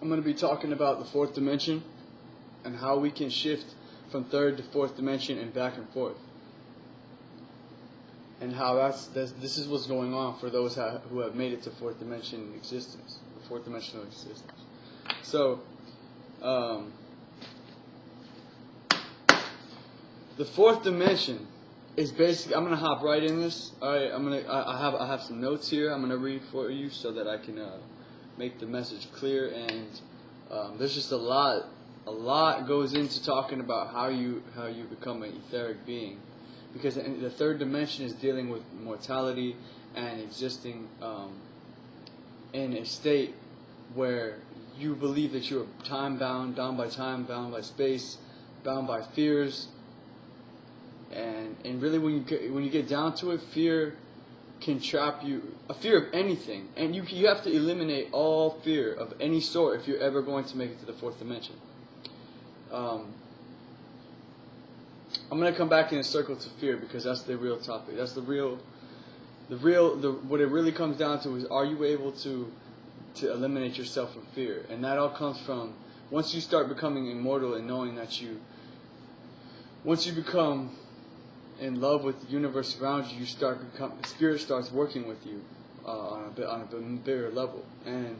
I'm going to be talking about the fourth dimension and how we can shift from third to fourth dimension and back and forth. And how this is what's going on for those who have made it to fourth dimension existence, fourth dimensional existence. So, the fourth dimension is basically, I'm gonna hop right in this. All right, I have some notes here. I'm gonna read for you so that I can make the message clear. And there's just a lot goes into talking about how you become an etheric being, because the third dimension is dealing with mortality and existing in a state where you believe that you're time bound, bound by time, bound by space, bound by fears. And really, when you get down to it, fear can trap you. A fear of anything, and you have to eliminate all fear of any sort if you're ever going to make it to the fourth dimension. I'm gonna come back in a circle to fear, because that's the real topic. That's what it really comes down to is, are you able to eliminate yourself from fear? And that all comes from once you start becoming immortal and knowing that once you become in love with the universe around you, spirit starts working with you on a bigger level. And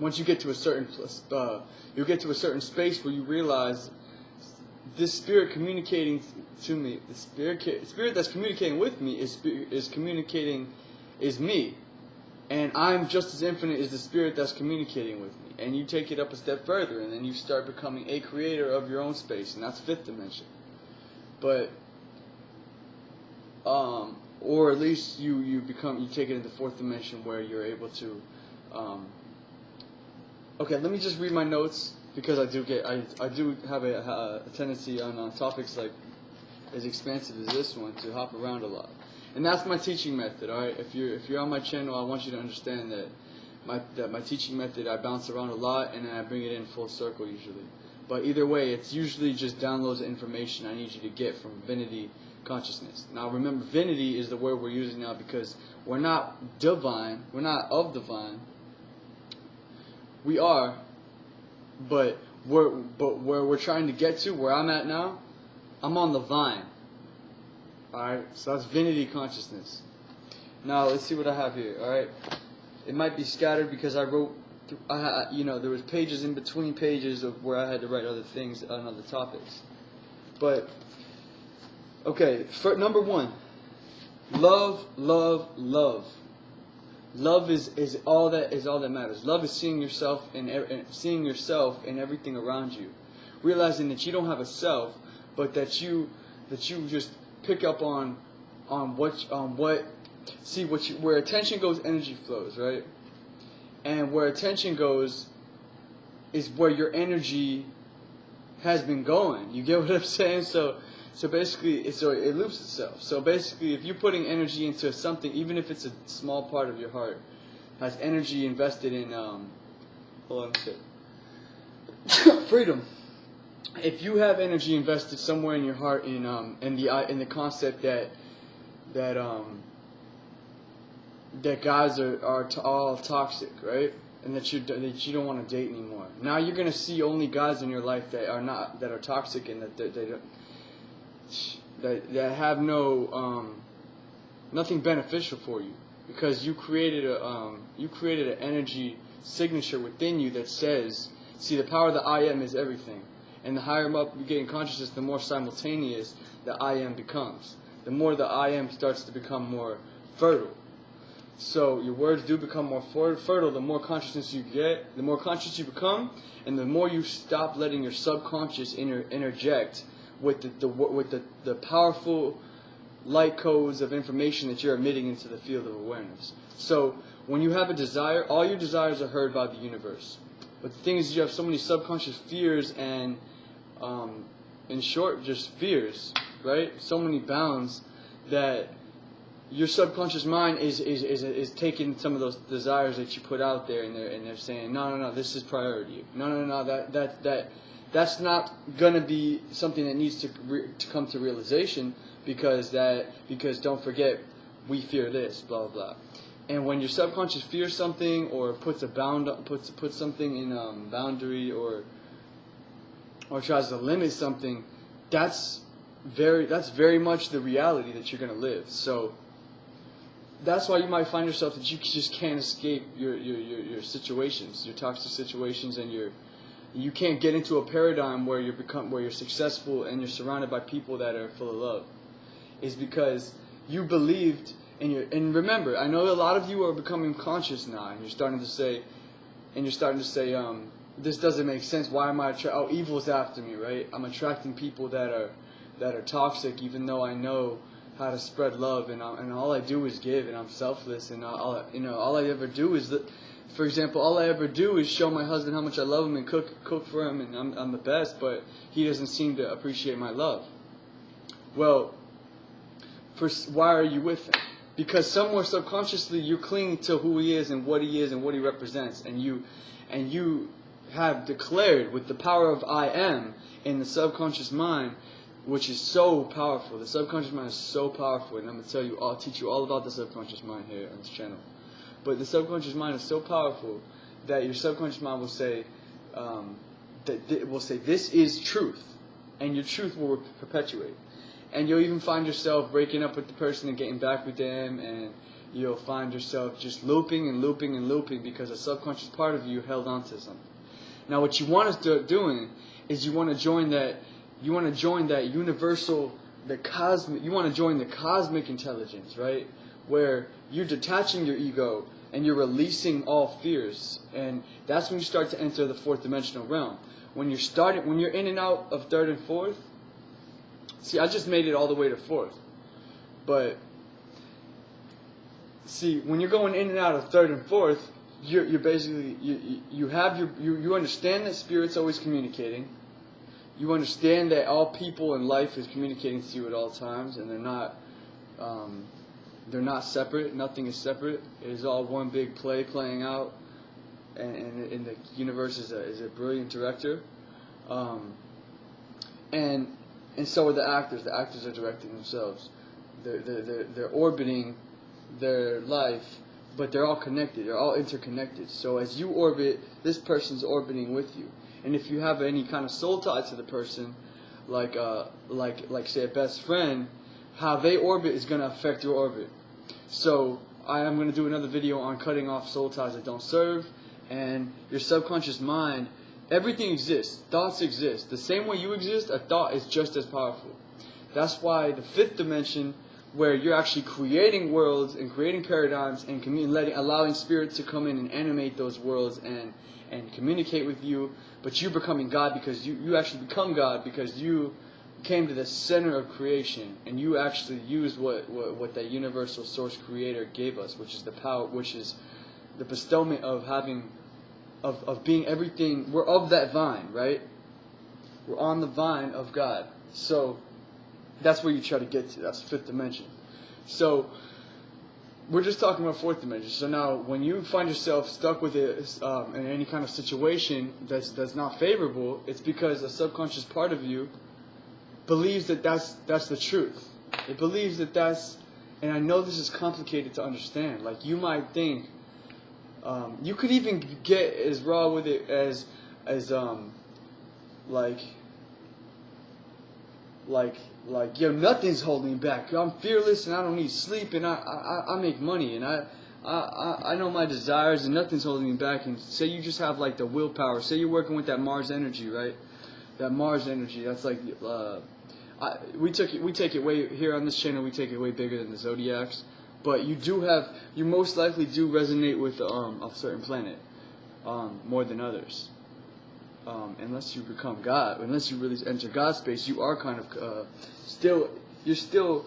once you get to a certain space where you realize this spirit communicating to me, the spirit that's communicating with me is me, and I'm just as infinite as the spirit that's communicating with me. And you take it up a step further, and then you start becoming a creator of your own space, and that's fifth dimension. But or at least you take it into fourth dimension, where you're able to. Okay, let me just read my notes, because I do have a tendency on topics like as expansive as this one to hop around a lot, and that's my teaching method. All right, if you're on my channel, I want you to understand that my teaching method, I bounce around a lot and then I bring it in full circle usually. But either way, it's usually just downloads of information I need you to get from Divinity consciousness. Now remember, Divinity is the word we're using now, because we're not divine, we're not of divine. We are, but where we're trying to get to, where I'm at now, I'm on the vine. Alright, so that's Divinity consciousness. Now let's see what I have here. Alright, it might be scattered because I wrote, there was pages in between pages of where I had to write other things on other topics. But okay, for number one, love, love, love. Love is all that matters. Love is seeing yourself in everything around you, realizing that you don't have a self, but that you just pick up on where attention goes, energy flows, right? And where attention goes is where your energy has been going. You get what I'm saying? So basically, it loops itself. So basically, if you're putting energy into something, even if it's a small part of your heart, has energy invested in, hold on a second. Freedom. If you have energy invested somewhere in your heart in the concept that guys are all toxic, right? And that you don't want to date anymore. Now you're gonna see only guys in your life that are toxic, and that have nothing beneficial for you, because you created an energy signature within you that says, see, the power of the I am is everything, and the higher up you get in consciousness, the more simultaneous the I am becomes. The more the I am starts to become more fertile. So your words do become more fertile. The more consciousness you get, the more conscious you become, and the more you stop letting your subconscious interject with the powerful light codes of information that you're emitting into the field of awareness. So when you have a desire, all your desires are heard by the universe. But the thing is, you have so many subconscious fears and, in short, just fears, right? So many bounds that your subconscious mind is taking some of those desires that you put out there, and they're saying, no, this is priority. No, that's not gonna be something that needs to come to realization, because don't forget, we fear this, blah blah blah. And when your subconscious fears something or puts something in boundary or tries to limit something, that's very much the reality that you're gonna live. So that's why you might find yourself that you just can't escape your situations, your toxic situations, and you can't get into a paradigm where you're successful and you're surrounded by people that are full of love. Is because you believed. And remember, I know a lot of you are becoming conscious now, and you're starting to say, this doesn't make sense. Why am I evil's after me, right? I'm attracting people that are toxic, even though I know how to spread love, and all I do is give, and I'm selfless, and all I ever do is for example, all I ever do is show my husband how much I love him and cook for him, and I'm the best, but he doesn't seem to appreciate my love. Well, why are you with him? Because somewhere subconsciously you're clinging to who he is and what he represents, and you have declared with the power of I am in the subconscious mind, which is so powerful. The subconscious mind is so powerful, and I'll teach you all about the subconscious mind here on this channel. But the subconscious mind is so powerful that your subconscious mind will say, this is truth, and your truth will perpetuate. And you'll even find yourself breaking up with the person and getting back with them, and you'll find yourself just looping and looping and looping because a subconscious part of you held on to something. Now, what you want to start doing is you want to join that universal, you want to join the cosmic intelligence, right? Where you're detaching your ego and you're releasing all fears, and that's when you start to enter the fourth dimensional realm. When you're in and out of third and fourth. See, I just made it all the way to fourth. But, see, when you're going in and out of third and fourth, you're basically, you understand that Spirit's always communicating. You understand that all people in life is communicating to you at all times, and they're not separate. Nothing is separate. It is all one big play playing out, and the universe is a brilliant director. And so are the actors. The actors are directing themselves. They're orbiting their life, but they're all connected. They're all interconnected. So as you orbit, this person's orbiting with you. And if you have any kind of soul tie to the person, like say a best friend, how they orbit is going to affect your orbit. So I am going to do another video on cutting off soul ties that don't serve, and your subconscious mind. Everything exists. Thoughts exist. The same way you exist, a thought is just as powerful. That's why the fifth dimension, where you're actually creating worlds and creating paradigms and allowing Spirit to come in and animate those worlds and communicate with you, but you're becoming God because you actually become God because you came to the center of creation and you actually used what that universal source creator gave us, which is the power, which is the bestowment of having of being everything. We're of that vine, right? We're on the vine of God. So that's where you try to get to. That's the fifth dimension. So we're just talking about fourth dimension. So now when you find yourself stuck with it in any kind of situation that's not favorable, it's because a subconscious part of you believes that that's the truth. It believes that that's, and I know this is complicated to understand. Like you might think, you could even get as raw with it as yo, nothing's holding me back. I'm fearless and I don't need sleep and I make money and I know my desires and nothing's holding me back. And say you just have like the willpower. Say you're working with that Mars energy, right? That Mars energy. That's like we take it way here on this channel. We take it way bigger than the zodiacs. But you most likely do resonate with a certain planet more than others. Unless you become God, unless you really enter God space, you are kind of you still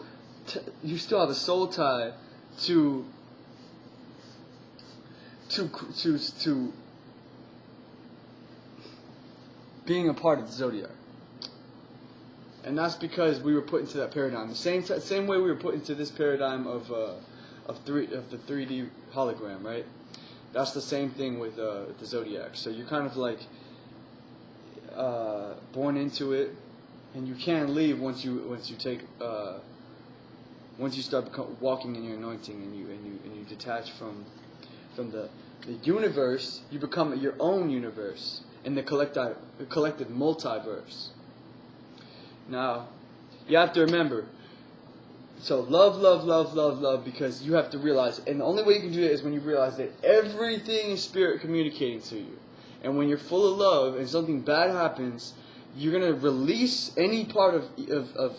have a soul tie to being a part of the zodiac. And that's because we were put into that paradigm. The same way we were put into this paradigm of the 3D hologram, right? That's the same thing with the zodiac. So you're kind of like born into it, and you can't leave once you take Once you start walking in your anointing and you detach from the universe, you become your own universe in the collective multiverse. Now, you have to remember, so love, because you have to realize, and the only way you can do that is when you realize that everything is spirit communicating to you. And when you're full of love and something bad happens, you're going to release any part of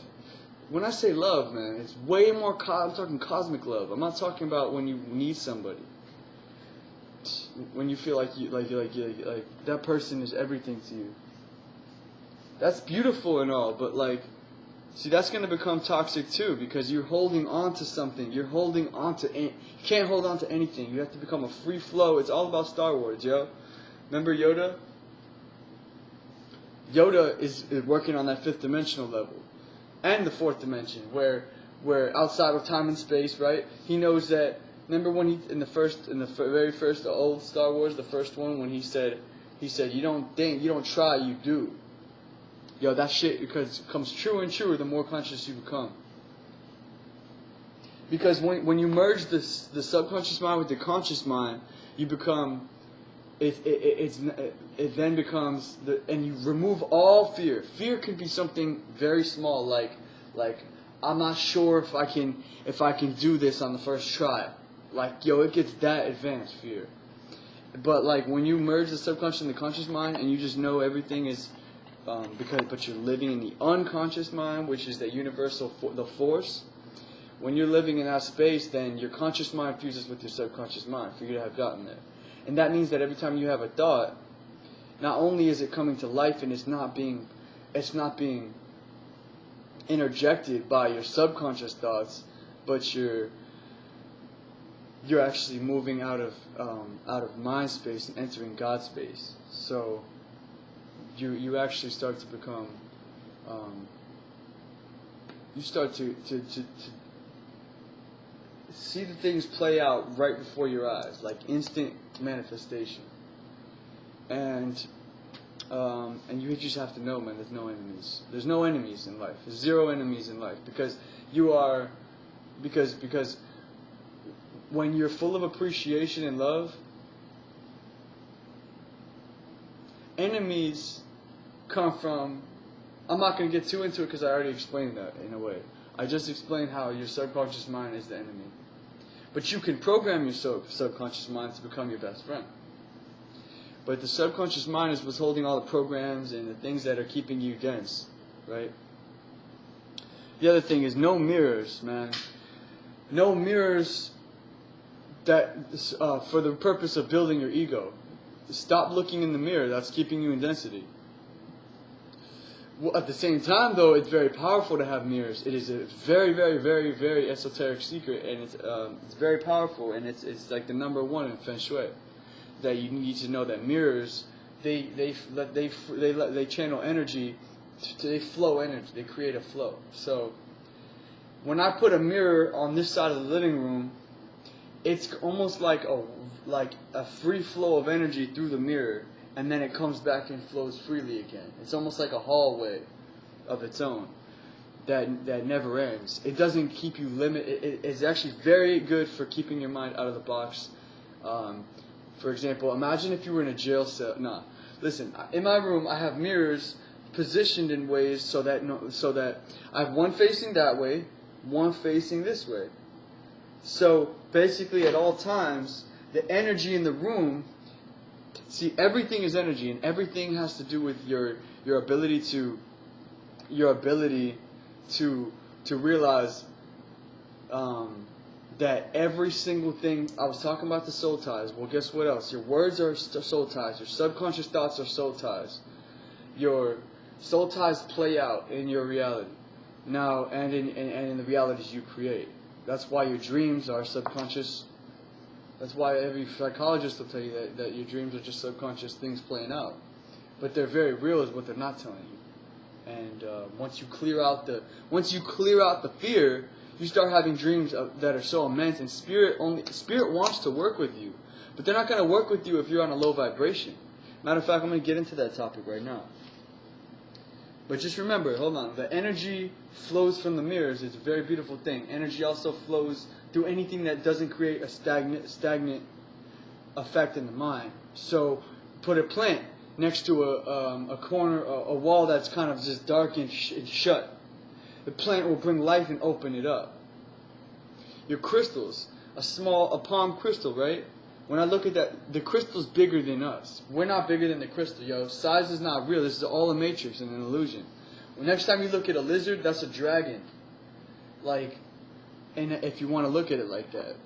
when I say love, man, it's way more, I'm talking cosmic love. I'm not talking about when you need somebody. When you feel like that person is everything to you. That's beautiful and all, but like, see, that's going to become toxic too, because you're holding on to something. You're holding on to, you can't hold on to anything. You have to become a free flow. It's all about Star Wars, yo. Remember Yoda? Yoda is working on that fifth dimensional level, and the fourth dimension, where outside of time and space, right? He knows that. Remember when he in the very first old Star Wars, the first one, when he said you don't think, you don't try, you do. Yo, that shit becomes truer and truer the more conscious you become. Because when you merge the subconscious mind with the conscious mind, you become it then becomes and you remove all fear. Fear can be something very small, like I'm not sure if I can do this on the first try. Like, yo, it gets that advanced fear. But like when you merge the subconscious and the conscious mind, and you just know everything is but you're living in the unconscious mind, which is the universal the force. When you're living in that space, then your conscious mind fuses with your subconscious mind for you to have gotten there. And that means that every time you have a thought, not only is it coming to life and it's not being interjected by your subconscious thoughts, but you're actually moving out of mind space and entering God space. So you actually start to become you start to see the things play out right before your eyes, like instant manifestation. And you just have to know, man, there's no enemies. There's no enemies in life. There's zero enemies in life, because when you're full of appreciation and love, enemies come from, I'm not going to get too into it because I already explained that in a way. I just explained how your subconscious mind is the enemy. But you can program your subconscious mind to become your best friend. But the subconscious mind is what's holding all the programs and the things that are keeping you dense, right? The other thing is no mirrors, man. No mirrors that for the purpose of building your ego. Stop looking in the mirror. That's keeping you in density. Well, at the same time, though, it's very powerful to have mirrors. It is a very, very, very, very esoteric secret, and it's very powerful, and it's like the number one in Feng Shui. That you need to know that mirrors, they channel energy, they flow energy, they create a flow. So when I put a mirror on this side of the living room, it's almost like a free flow of energy through the mirror, and then it comes back and flows freely again. It's almost like a hallway of its own that never ends. It doesn't keep you limited. It's actually very good for keeping your mind out of the box. For example, imagine if you were in a jail cell. Nah, listen. In my room, I have mirrors positioned in ways so that I have one facing that way, one facing this way. So basically, at all times, the energy in the room. See, everything is energy, and everything has to do with your ability to realize that every single thing. I was talking about the soul ties. Well, guess what else? Your words are soul ties. Your subconscious thoughts are soul ties. Your soul ties play out in your reality now, and in the realities you create. That's why your dreams are subconscious. That's why every psychologist will tell you that your dreams are just subconscious things playing out. But they're very real is what they're not telling you. And once you clear out the fear, you start having dreams that are so immense. And spirit wants to work with you, but they're not going to work with you if you're on a low vibration. Matter of fact, I'm going to get into that topic right now. But just remember, hold on, the energy flows from the mirrors. It's a very beautiful thing. Energy also flows through anything that doesn't create a stagnant effect in the mind. So put a plant next to a corner, a wall that's kind of just dark and shut. The plant will bring life and open it up. Your crystals, a palm crystal, right? When I look at that, the crystal's bigger than us. We're not bigger than the crystal, yo. Size is not real. This is all a matrix and an illusion. Next time you look at a lizard, that's a dragon. Like, and if you want to look at it like that,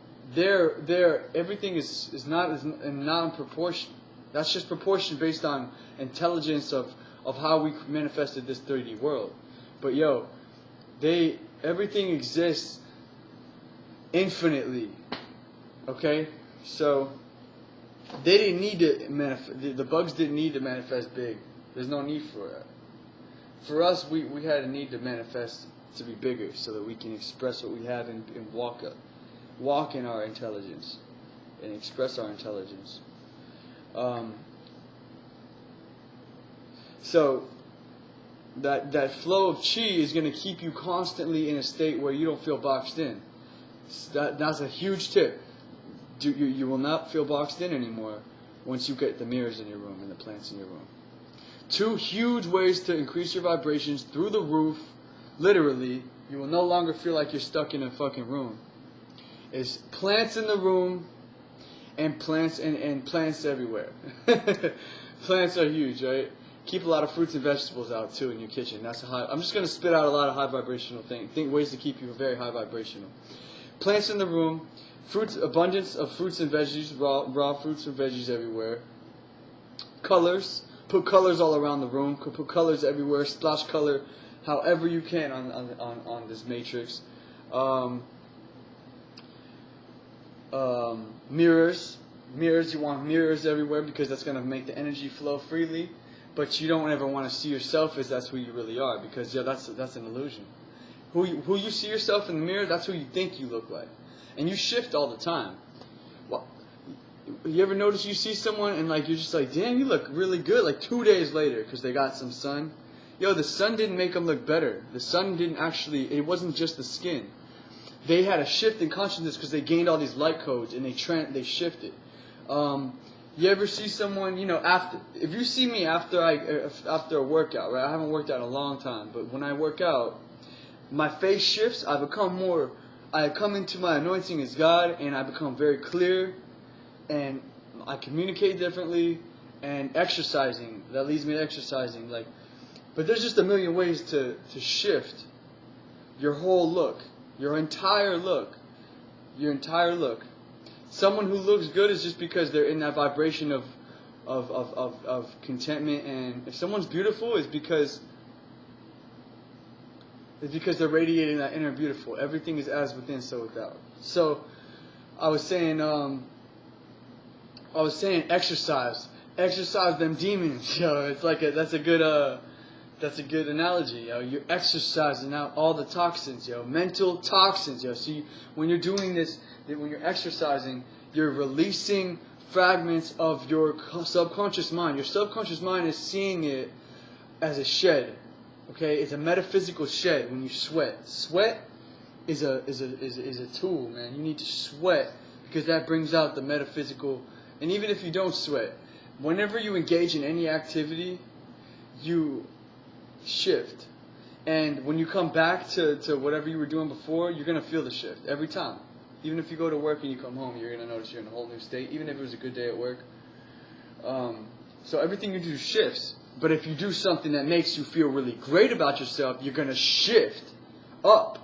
everything is not in proportion. That's just proportion based on intelligence of how we manifested this 3D world. But yo, everything exists infinitely. Okay? So they didn't need to manifest. The bugs didn't need to manifest big. There's no need for that. For us, we had a need to manifest to be bigger, so that we can express what we have and walk in our intelligence and express our intelligence. So that flow of chi is going to keep you constantly in a state where you don't feel boxed in. That's a huge tip. You will not feel boxed in anymore once you get the mirrors in your room and the plants in your room. 2 huge ways to increase your vibrations through the roof. Literally, you will no longer feel like you're stuck in a fucking room. Is plants in the room and plants everywhere. Plants are huge, right? Keep a lot of fruits and vegetables out too in your kitchen. I'm just gonna spit out a lot of high vibrational ways to keep you very high vibrational. Plants in the room. Fruits, abundance of fruits and veggies, raw fruits and veggies everywhere. Colors, put colors all around the room. Put colors everywhere. Splash color, however you can on this matrix. Mirrors, you want mirrors everywhere because that's gonna make the energy flow freely. But you don't ever want to see yourself as that's who you really are, because that's an illusion. Who you see yourself in the mirror, that's who you think you look like. And you shift all the time. Well, you ever notice you see someone and like you're just like, damn, you look really good, like 2 days later because they got some sun? Yo, the sun didn't make them look better. The sun didn't actually, it wasn't just the skin. They had a shift in consciousness because they gained all these light codes and they shifted. You ever see someone, if you see me after a workout, right? I haven't worked out in a long time, but when I work out, my face shifts. I come into my anointing as God, and I become very clear, and I communicate differently, and exercising, that leads me to exercising, but there's just a million ways to shift your whole look, your entire look. Someone who looks good is just because they're in that vibration of contentment, and if someone's beautiful, it's because they're radiating that inner beautiful. Everything is as within, so without. So, I was saying exercise them demons, yo. It's like that's a good analogy, yo. You're exercising out all the toxins, yo, mental toxins, yo. So when you're doing this, when you're exercising, you're releasing fragments of your subconscious mind. Your subconscious mind is seeing it as a shed. Okay, it's a metaphysical shed when you sweat. Sweat is a tool, man. You need to sweat because that brings out the metaphysical. And even if you don't sweat, whenever you engage in any activity, you shift. And when you come back to whatever you were doing before, you're going to feel the shift every time. Even if you go to work and you come home, you're going to notice you're in a whole new state, even if it was a good day at work. So everything you do shifts. But if you do something that makes you feel really great about yourself, you're going to shift up.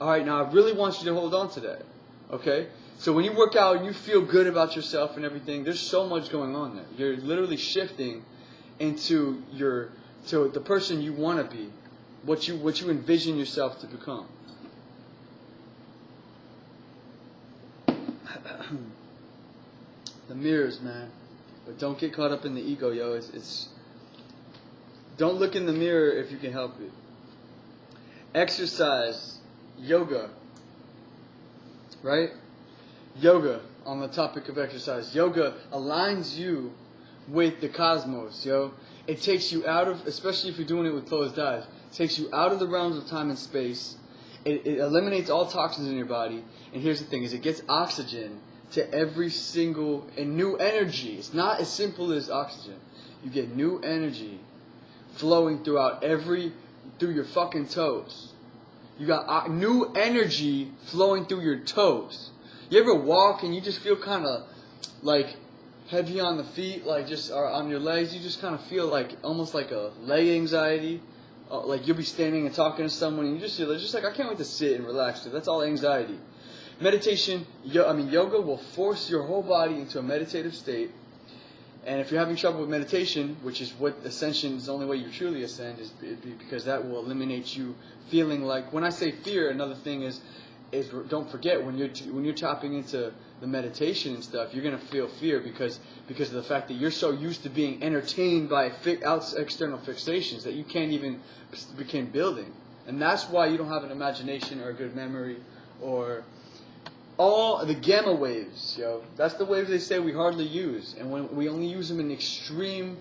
All right, now I really want you to hold on to that. Okay? So when you work out and you feel good about yourself and everything, there's so much going on there. You're literally shifting into to the person you want to be, what you envision yourself to become. The mirrors, man. But don't get caught up in the ego, yo. Don't look in the mirror if you can help it. Exercise, yoga, right? Yoga, on the topic of exercise. Yoga aligns you with the cosmos, yo. it takes you out of, especially if you're doing it with closed eyes, it takes you out of the realms of time and space. It eliminates all toxins in your body. And here's the thing, is it gets oxygen to every single, and new energy. It's not as simple as oxygen. You get new energy flowing throughout through your fucking toes. You got new energy flowing through your toes. You ever walk and you just feel kind of like heavy on the feet, like just or on your legs? You just kind of feel like almost like a leg anxiety. Like you'll be standing and talking to someone and you just feel just like, I can't wait to sit and relax. That's all anxiety. Meditation, yoga will force your whole body into a meditative state. And if you're having trouble with meditation, which is what ascension is, the only way you truly ascend, is because that will eliminate you feeling like, when I say fear, another thing is don't forget, when you're tapping into the meditation and stuff, you're going to feel fear because of the fact that you're so used to being entertained by external fixations that you can't even begin building. And that's why you don't have an imagination or a good memory or all the gamma waves, yo. That's the waves they say we hardly use, and when we only use them in extreme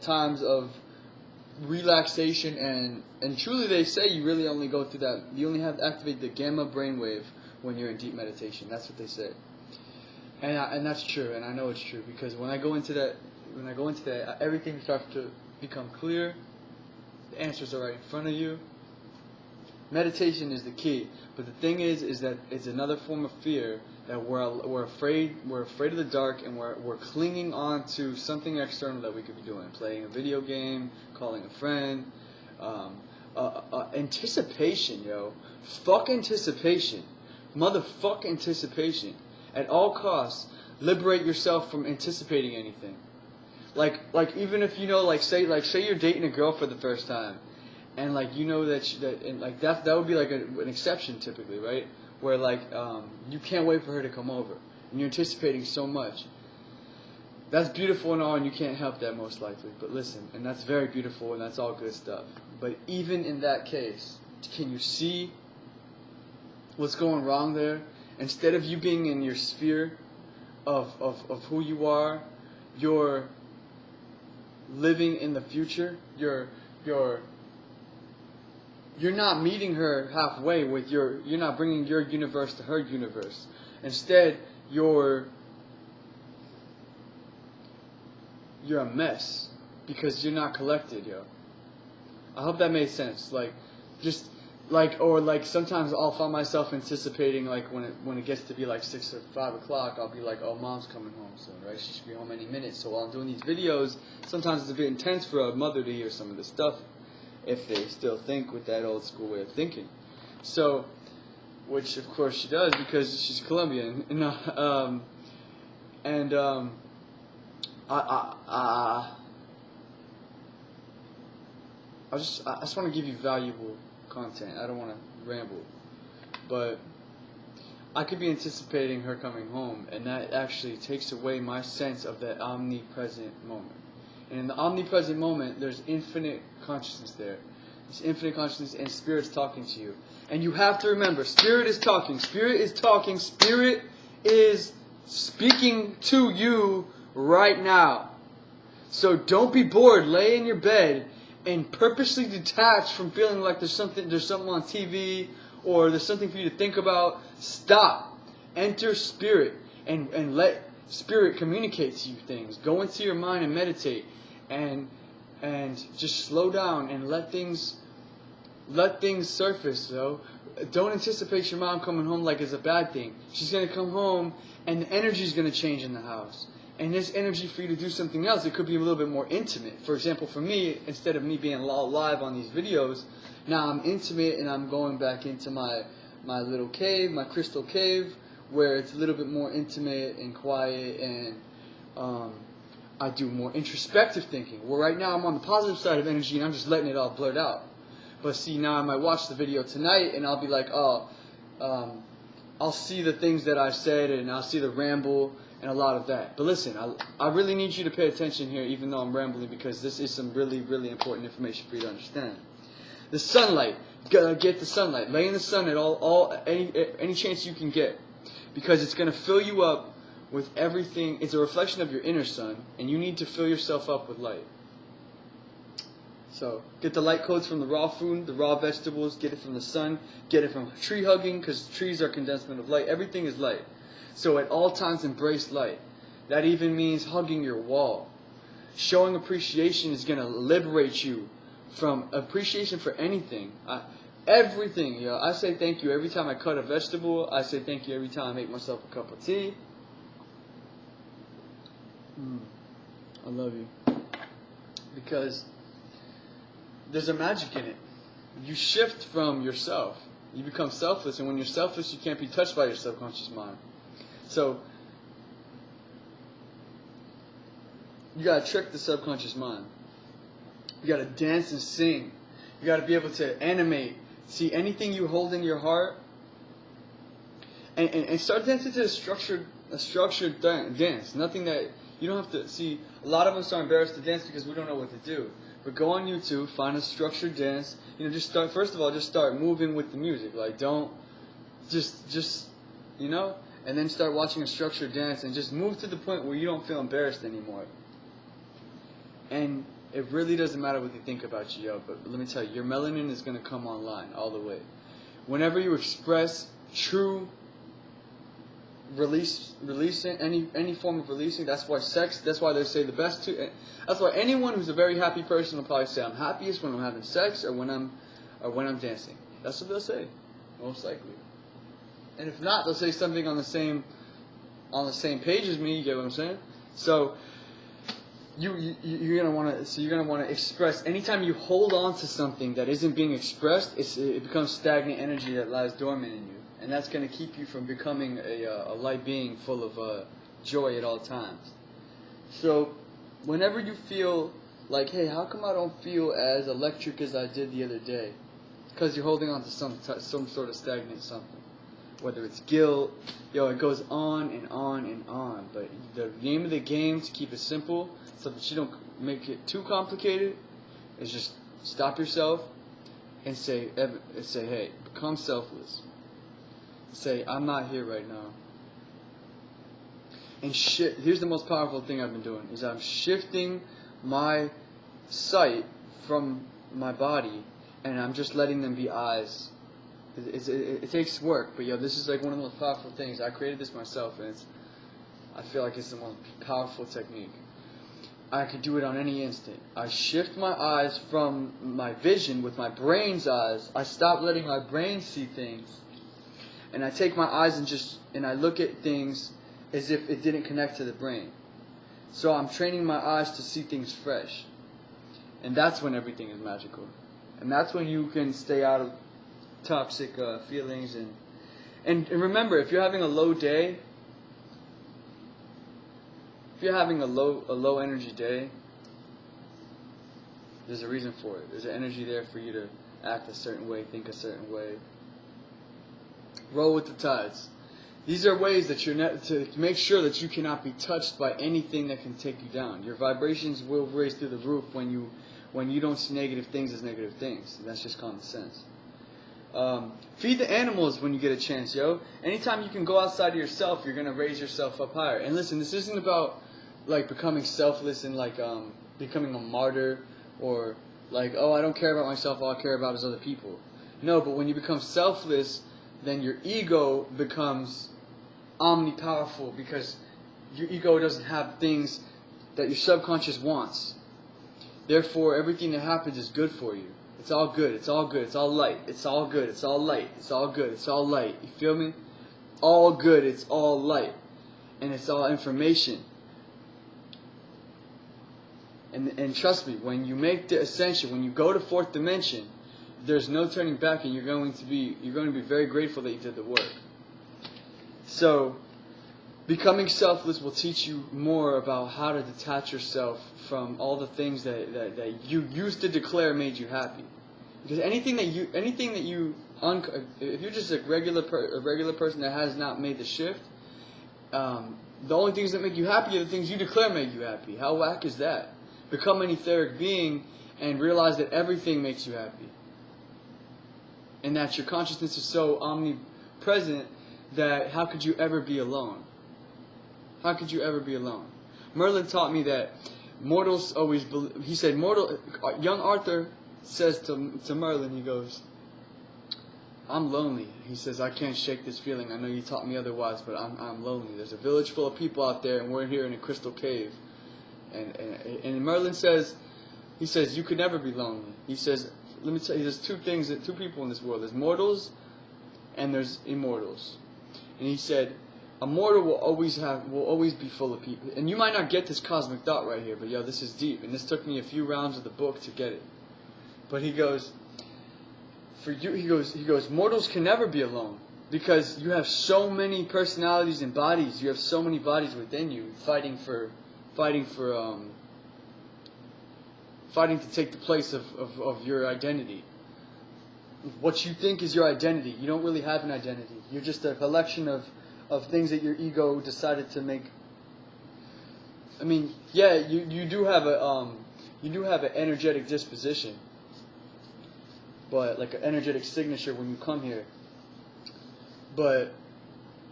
times of relaxation and truly they say you really only go through that. You only have to activate the gamma brainwave when you're in deep meditation. That's what they say, and that's true, and I know it's true because when I go into that, everything starts to become clear. The answers are right in front of you. Meditation is the key, but the thing is that it's another form of fear that we're afraid of the dark, and we're clinging on to something external that we could be doing, playing a video game, calling a friend, anticipation, yo, fuck anticipation, motherfuck anticipation, at all costs. Liberate yourself from anticipating anything, like even if say you're dating a girl for the first time. And that that would be like an exception typically, right? Where you can't wait for her to come over, and you're anticipating so much. That's beautiful and all, and you can't help that most likely. But listen, and that's very beautiful, and that's all good stuff. But even in that case, can you see what's going wrong there? Instead of you being in your sphere of who you are, you're living in the future. You're not meeting her halfway with you're not bringing your universe to her universe. Instead, you're a mess because you're not collected, yo. I hope that made sense. Sometimes I'll find myself anticipating when it gets to be 6 or 5 o'clock, I'll be like, oh, mom's coming home soon, right? She should be home any minute. So while I'm doing these videos, sometimes it's a bit intense for a mother to hear some of this stuff, if they still think with that old school way of thinking. So, which of course she does because she's Colombian. I just want to give you valuable content. I don't want to ramble, but I could be anticipating her coming home, and that actually takes away my sense of that omnipresent moment. And in the omnipresent moment, there's infinite consciousness there. There's infinite consciousness, and Spirit's talking to you. And you have to remember, Spirit is talking. Spirit is talking. Spirit is speaking to you right now. So don't be bored. Lay in your bed and purposely detach from feeling like there's something on TV or there's something for you to think about. Stop. Enter Spirit and let Spirit communicate to you things. Go into your mind and meditate. And just slow down and let things surface, though. Don't anticipate your mom coming home like it's a bad thing. She's going to come home and the energy is going to change in the house. And this energy for you to do something else, it could be a little bit more intimate. For example, for me, instead of me being live on these videos, now I'm intimate and I'm going back into my little cave, my crystal cave, where it's a little bit more intimate and quiet, and I do more introspective thinking. Well, right now I'm on the positive side of energy and I'm just letting it all blurt out. But see, now I might watch the video tonight and I'll be like, I'll see the things that I said and I'll see the ramble and a lot of that. But listen, I really need you to pay attention here, even though I'm rambling, because this is some really, really important information for you to understand. The sunlight. Get the sunlight. Lay in the sun at any chance you can get, because it's going to fill you up with everything. It's a reflection of your inner sun, and you need to fill yourself up with light. So get the light codes from the raw food, the raw vegetables, get it from the sun, get it from tree hugging, because trees are condensation of light. Everything is light. So at all times embrace light. That even means hugging your wall. Showing appreciation is going to liberate you from appreciation for anything. Everything. I say thank you every time I cut a vegetable. I say thank you every time I make myself a cup of tea. I love you. Because there's a magic in it. You shift from yourself. You become selfless, and when you're selfless, you can't be touched by your subconscious mind. So you gotta trick the subconscious mind. You gotta dance and sing. You gotta be able to animate. See anything you hold in your heart, and start dancing to a structured dance. Nothing that you don't have to see. A lot of us are embarrassed to dance because we don't know what to do. But go on YouTube, find a structured dance. Just start. First of all, just start moving with the music. Like don't just and then start watching a structured dance and just move to the point where you don't feel embarrassed anymore. And it really doesn't matter what they think about you, but let me tell you, your melanin is going to come online all the way. Whenever you express true releasing, any form of releasing, that's why they say the best two. That's why anyone who's a very happy person will probably say, I'm happiest when I'm having sex or when I'm dancing. That's what they'll say, most likely. And if not, they'll say something on the same page as me. You get what I'm saying? So you're gonna want to express. Anytime you hold on to something that isn't being expressed, it becomes stagnant energy that lies dormant in you, and that's gonna keep you from becoming a light being full of joy at all times. So whenever you feel like, hey, how come I don't feel as electric as I did the other day? Because you're holding on to some sort of stagnant something. Whether it's guilt, it goes on and on and on. But the name of the game, to keep it simple, so that you don't make it too complicated, is just stop yourself and say, hey, become selfless. Say, I'm not here right now. And here's the most powerful thing I've been doing, is I'm shifting my sight from my body, and I'm just letting them be eyes. It takes work, but this is like one of the most powerful things. I created this myself, and I feel like it's the most powerful technique. I could do it on any instant. I shift my eyes from my vision with my brain's eyes. I stop letting my brain see things, and I take my eyes and I look at things as if it didn't connect to the brain. So I'm training my eyes to see things fresh, and that's when everything is magical, and that's when you can stay out of toxic feelings. And remember, if you're having a low day, if you're having a low energy day, there's a reason for it. There's an energy there for you to act a certain way, think a certain way. Roll with the tides. These are ways that to make sure that you cannot be touched by anything that can take you down. Your vibrations will raise through the roof when you don't see negative things as negative things. That's just common sense. Feed the animals when you get a chance, Anytime you can go outside of yourself, you're gonna raise yourself up higher. And listen, this isn't about like becoming selfless and like becoming a martyr, or like, oh, I don't care about myself, all I care about is other people. No, but when you become selfless, then your ego becomes omnipowerful, because your ego doesn't have things that your subconscious wants. Therefore, everything that happens is good for you. It's all good, it's all good, it's all light, it's all good, it's all light, it's all good, it's all light. You feel me? All good, it's all light. And it's all information. And trust me, when you make the ascension, when you go to fourth dimension, there's no turning back, and you're going to be very grateful that you did the work. So becoming selfless will teach you more about how to detach yourself from all the things that you used to declare made you happy. Because if you're just a regular person that has not made the shift, the only things that make you happy are the things you declare make you happy. How whack is that? Become an etheric being and realize that everything makes you happy, and that your consciousness is so omnipresent that how could you ever be alone? How could you ever be alone? Merlin taught me that mortals always believe. He said, young Arthur says to Merlin, he goes, I'm lonely. He says, I can't shake this feeling. I know you taught me otherwise, but I'm lonely. There's a village full of people out there, and we're here in a crystal cave. And Merlin says, he says, you could never be lonely. He says, let me tell you, there's two people in this world. There's mortals and there's immortals. And he said, a mortal will always be full of people. And you might not get this cosmic thought right here, but yo, this is deep. And this took me a few rounds of the book to get it. But he goes, he goes, mortals can never be alone because you have so many personalities and bodies. You have so many bodies within you fighting to take the place of your identity. What you think is your identity. You don't really have an identity. You're just a collection of things that your ego decided to make. I mean, yeah, you do have an energetic disposition, but like an energetic signature when you come here. But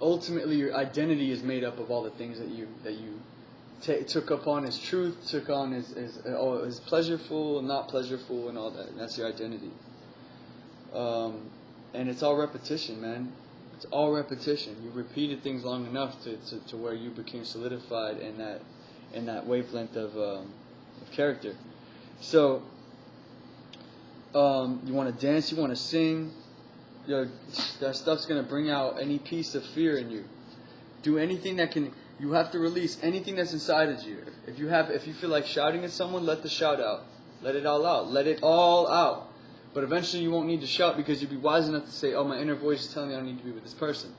ultimately, your identity is made up of all the things that you took upon as truth, took on as pleasureful and not pleasureful, and all that. And that's your identity. And it's all repetition, man. It's all repetition. You repeated things long enough to where you became solidified in that wavelength of character. So you want to dance, you want to sing. That stuff's gonna bring out any piece of fear in you. Do anything that can. You have to release anything that's inside of you. If you feel like shouting at someone, let the shout out. Let it all out. Let it all out. But eventually you won't need to shout because you'll be wise enough to say, oh, my inner voice is telling me I don't need to be with this person.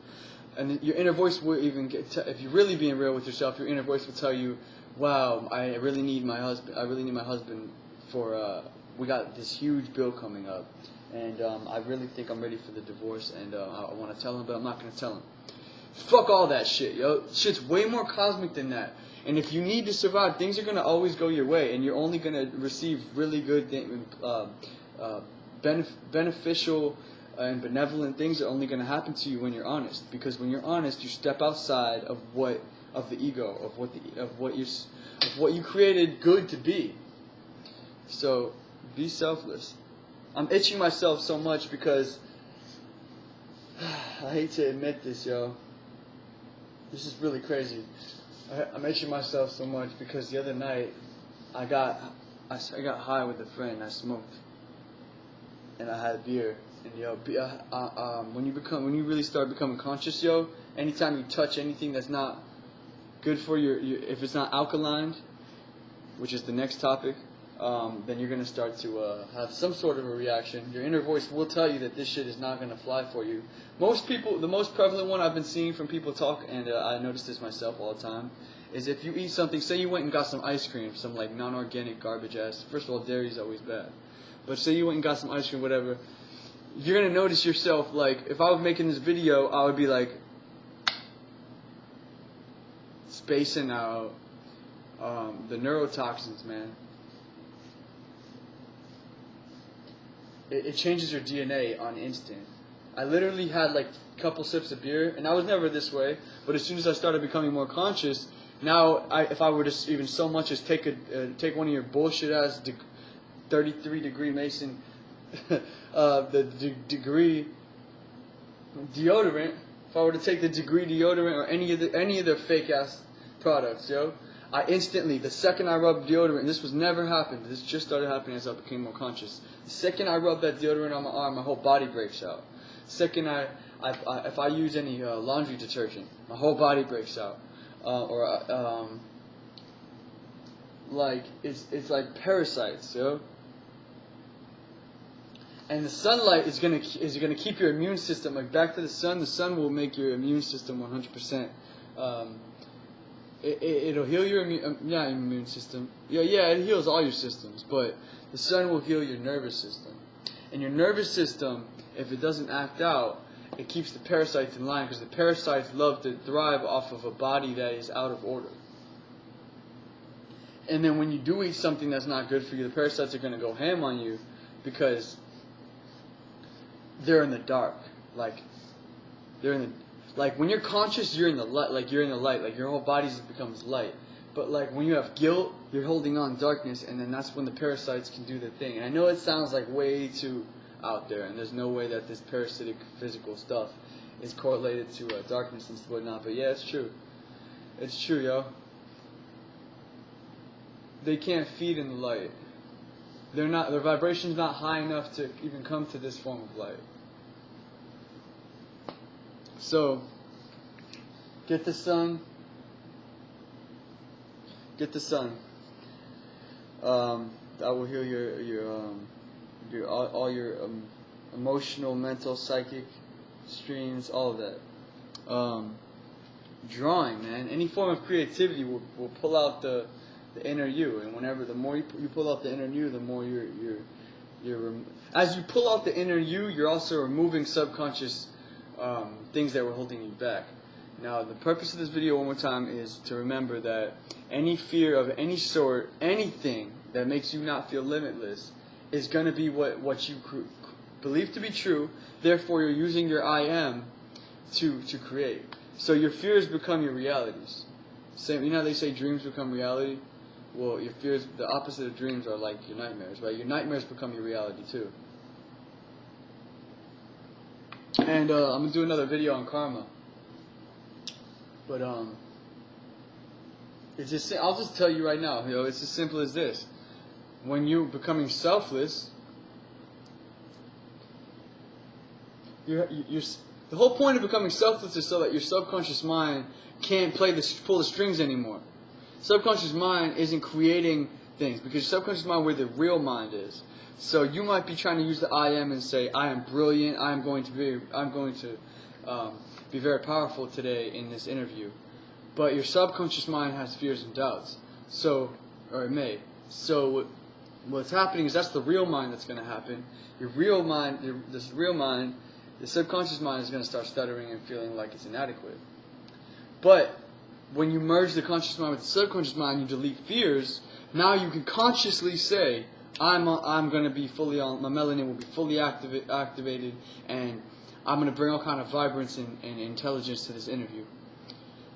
And your inner voice will even if you're really being real with yourself, your inner voice will tell you, wow, I really need my husband. I really need my husband for, we got this huge bill coming up. And I really think I'm ready for the divorce. And I want to tell him, but I'm not going to tell him. Fuck all that shit, yo. Shit's way more cosmic than that. And if you need to survive, things are going to always go your way. And you're only going to receive really good beneficial and benevolent things are only going to happen to you when you're honest. Because when you're honest, you step outside of the ego, of what you created good to be. So be selfless. I'm itching myself so much because I hate to admit this, yo. This is really crazy. I'm itching myself so much because the other night I got high with a friend. I smoked. And I had beer, and yo, when you really start becoming conscious, yo, anytime you touch anything that's not good for if it's not alkaline, which is the next topic, then you're gonna start to have some sort of a reaction. Your inner voice will tell you that this shit is not gonna fly for you. Most people, the most prevalent one I've been seeing from people talk, and I notice this myself all the time, is if you eat something, say you went and got some ice cream, some like non-organic garbage ass. First of all, dairy is always bad. But say you went and got some ice cream, whatever, you're going to notice yourself, like, if I was making this video, I would be like, spacing out the neurotoxins, man. It changes your DNA on instant. I literally had like a couple sips of beer, and I was never this way, but as soon as I started becoming more conscious, now if I were to even so much as take one of your bullshit ass 33 degree Mason, the degree deodorant. If I were to take the degree deodorant or any of their fake ass products, yo, I instantly, the second I rubbed deodorant, and this was never happened. This just started happening as I became more conscious. The second I rub that deodorant on my arm, my whole body breaks out. Second if I use any laundry detergent, my whole body breaks out. Like it's like parasites, yo. And the sunlight is gonna keep your immune system, like, back to the sun. The sun will make your immune system 100%. It'll heal your immune system. Yeah, it heals all your systems, but the sun will heal your nervous system. And your nervous system, if it doesn't act out, it keeps the parasites in line, because the parasites love to thrive off of a body that is out of order. And then when you do eat something that's not good for you, the parasites are going to go ham on you, because they're in the dark. Like like when you're conscious, you're in the light. Like you're in the light. Like your whole body becomes light. But like when you have guilt, you're holding on darkness, and then that's when the parasites can do their thing. And I know it sounds like way too out there, and there's no way that this parasitic physical stuff is correlated to darkness and whatnot. But yeah, it's true. It's true, yo. They can't feed in the light. They're not. Their vibration's not high enough to even come to this form of light. So, get the sun. Get the sun. That will heal your all your emotional, mental, psychic streams, all of that. Drawing, man. Any form of creativity will pull out the inner you, and whenever the more you pull out the inner you, the more you're as you pull out the inner you're also removing subconscious things that were holding you back. Now, the purpose of this video, one more time, is to remember that any fear of any sort, anything that makes you not feel limitless, is going to be what you believe to be true. Therefore, you're using your I am to create. So your fears become your realities. Same, you know how they say dreams become reality? Well, your fears, the opposite of dreams, are like your nightmares, right? Your nightmares become your reality too. And I'm gonna do another video on karma. But it's just, I'll just tell you right now, it's as simple as this. When you're becoming selfless, the whole point of becoming selfless is so that your subconscious mind can't pull the strings anymore. Subconscious mind isn't creating things, because your subconscious mind where the real mind is. So you might be trying to use the I am and say, I am brilliant, I'm going to be very powerful today in this interview. But your subconscious mind has fears and doubts. So, or it may. So what's happening is that's the real mind that's going to happen. Your real mind, the subconscious mind is going to start stuttering and feeling like it's inadequate. But when you merge the conscious mind with the subconscious mind, you delete fears. Now you can consciously say, I'm going to be fully on, my melanin will be fully activated, and I'm going to bring all kind of vibrance and intelligence to this interview.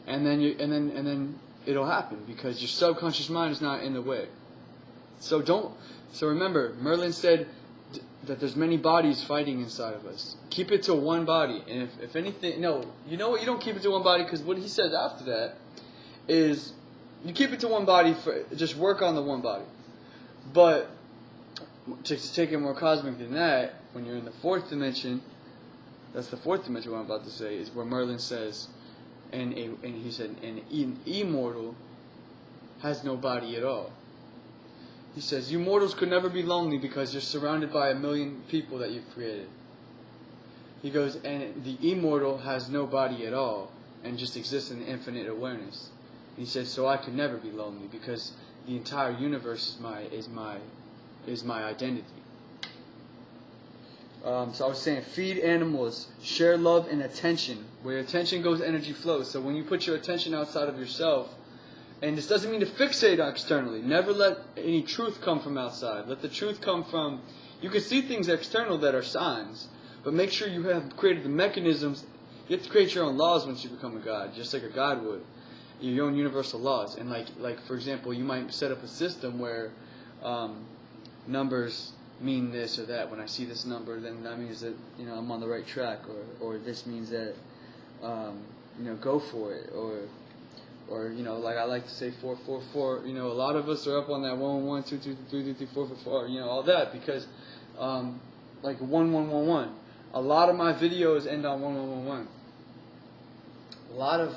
And then it'll happen, because your subconscious mind is not in the way. So remember, Merlin said that there's many bodies fighting inside of us. Keep it to one body. And if anything, no, you know what, you don't keep it to one body, because what he says after that is you keep it to one body, just work on the one body. But to take it more cosmic than that, when you're in the fourth dimension, that's the fourth dimension what I'm about to say, is where Merlin says, and he said, an immortal has no body at all. He says, you mortals could never be lonely because you're surrounded by 1 million people that you've created. He goes, and the immortal has no body at all and just exists in infinite awareness. And he says, so I could never be lonely because the entire universe is my identity. So I was saying, feed animals, share love and attention. Where attention goes, energy flows. So when you put your attention outside of yourself, and this doesn't mean to fixate externally. Never let any truth come from outside. Let the truth come from, you can see things external that are signs, but make sure you have created the mechanisms. You have to create your own laws once you become a god, just like a god would. Your own universal laws. And like for example, you might set up a system where numbers mean this or that. When I see this number, then that means that I'm on the right track, or this means that go for it, or like I like to say 444. A lot of us are up on that 1 1 2 2 3 3 3 4 4 4. All that because like 1 1 1 1. A lot of my videos end on 1 1 1 1. A lot of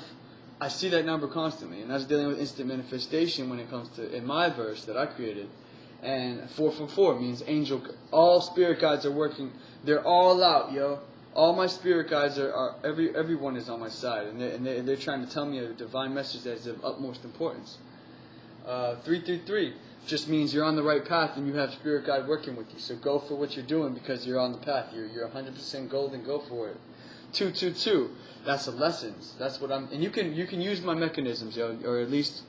I see that number constantly, and that's dealing with instant manifestation when it comes to in my verse that I created. And 444 means angel. All spirit guides are working. They're all out, yo. All my spirit guides are everyone is on my side, and they're trying to tell me a divine message that is of utmost importance. 333 just means you're on the right path and you have spirit guide working with you. So go for what you're doing because you're on the path. You're 100% golden. Go for it. 222. That's the lessons. That's what I'm. And you can use my mechanisms, yo, or at least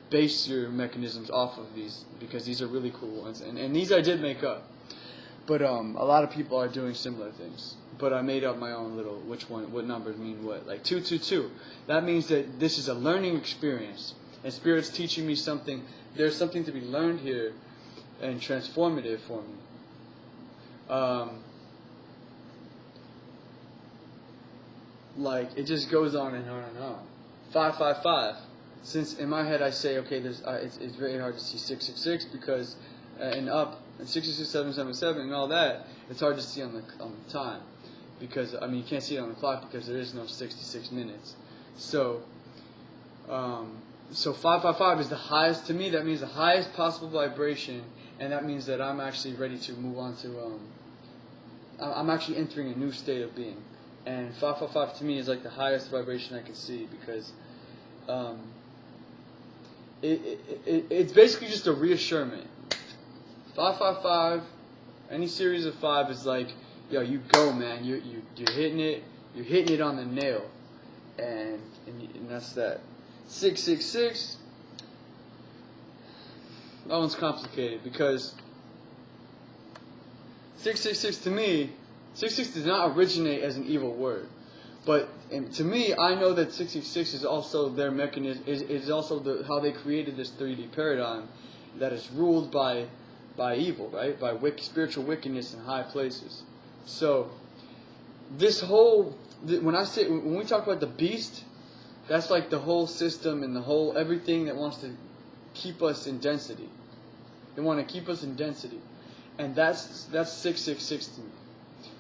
base your mechanisms off of these because these are really cool ones. And these I did make up. But a lot of people are doing similar things. But I made up my own little what numbers mean what. Like 222. That means that this is a learning experience. And Spirit's teaching me something. There's something to be learned here and transformative for me. Like, it just goes on and on and on. 555. Since in my head I say, okay, it's very hard to see 666 because, and up, and 666, 777, and all that, it's hard to see on the time. Because, I mean, you can't see it on the clock because there is no 66 minutes. So 555 is the highest, to me, that means the highest possible vibration, and that means that I'm actually ready to move on to, I'm actually entering a new state of being. And 555 to me is like the highest vibration I can see because it's basically just a reassurance. 555, any series of 5 is like, yo, you go, man. You're hitting it. You're hitting it on the nail, and that's that. 666. That one's complicated because 666 to me, 666 does not originate as an evil word, but to me, I know that 666 is also their mechanism. Is also how they created this 3D paradigm that is ruled by evil, right? By spiritual wickedness in high places. So this whole when we talk about the beast, that's like the whole system and the whole everything that wants to keep us in density. They want to keep us in density, and that's 666 to me.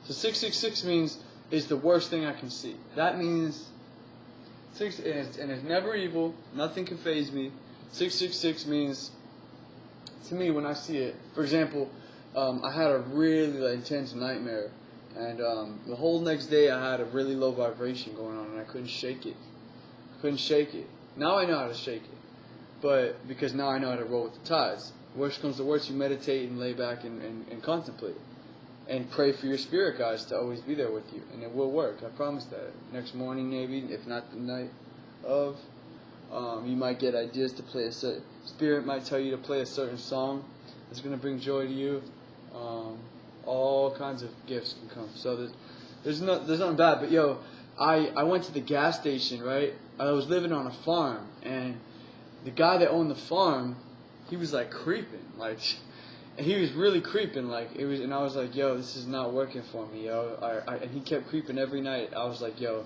So 666 means is the worst thing I can see. That means and it's never evil. Nothing can faze me. 666 means to me when I see it. For example, I had a really intense nightmare, and the whole next day I had a really low vibration going on, and I couldn't shake it. Now I know how to shake it, but because now I know how to roll with the tides. Worst comes to worst, you meditate and lay back and contemplate. And pray for your spirit guides to always be there with you. And it will work. I promise that. Next morning maybe, if not the night of, you might get ideas to play Spirit might tell you to play a certain song that's going to bring joy to you. All kinds of gifts can come. So there's nothing bad. But yo, I went to the gas station, right? I was living on a farm. And the guy that owned the farm, he was like creeping. And he was really creeping, and I was like, yo, this is not working for me, yo. And he kept creeping every night. I was like, yo,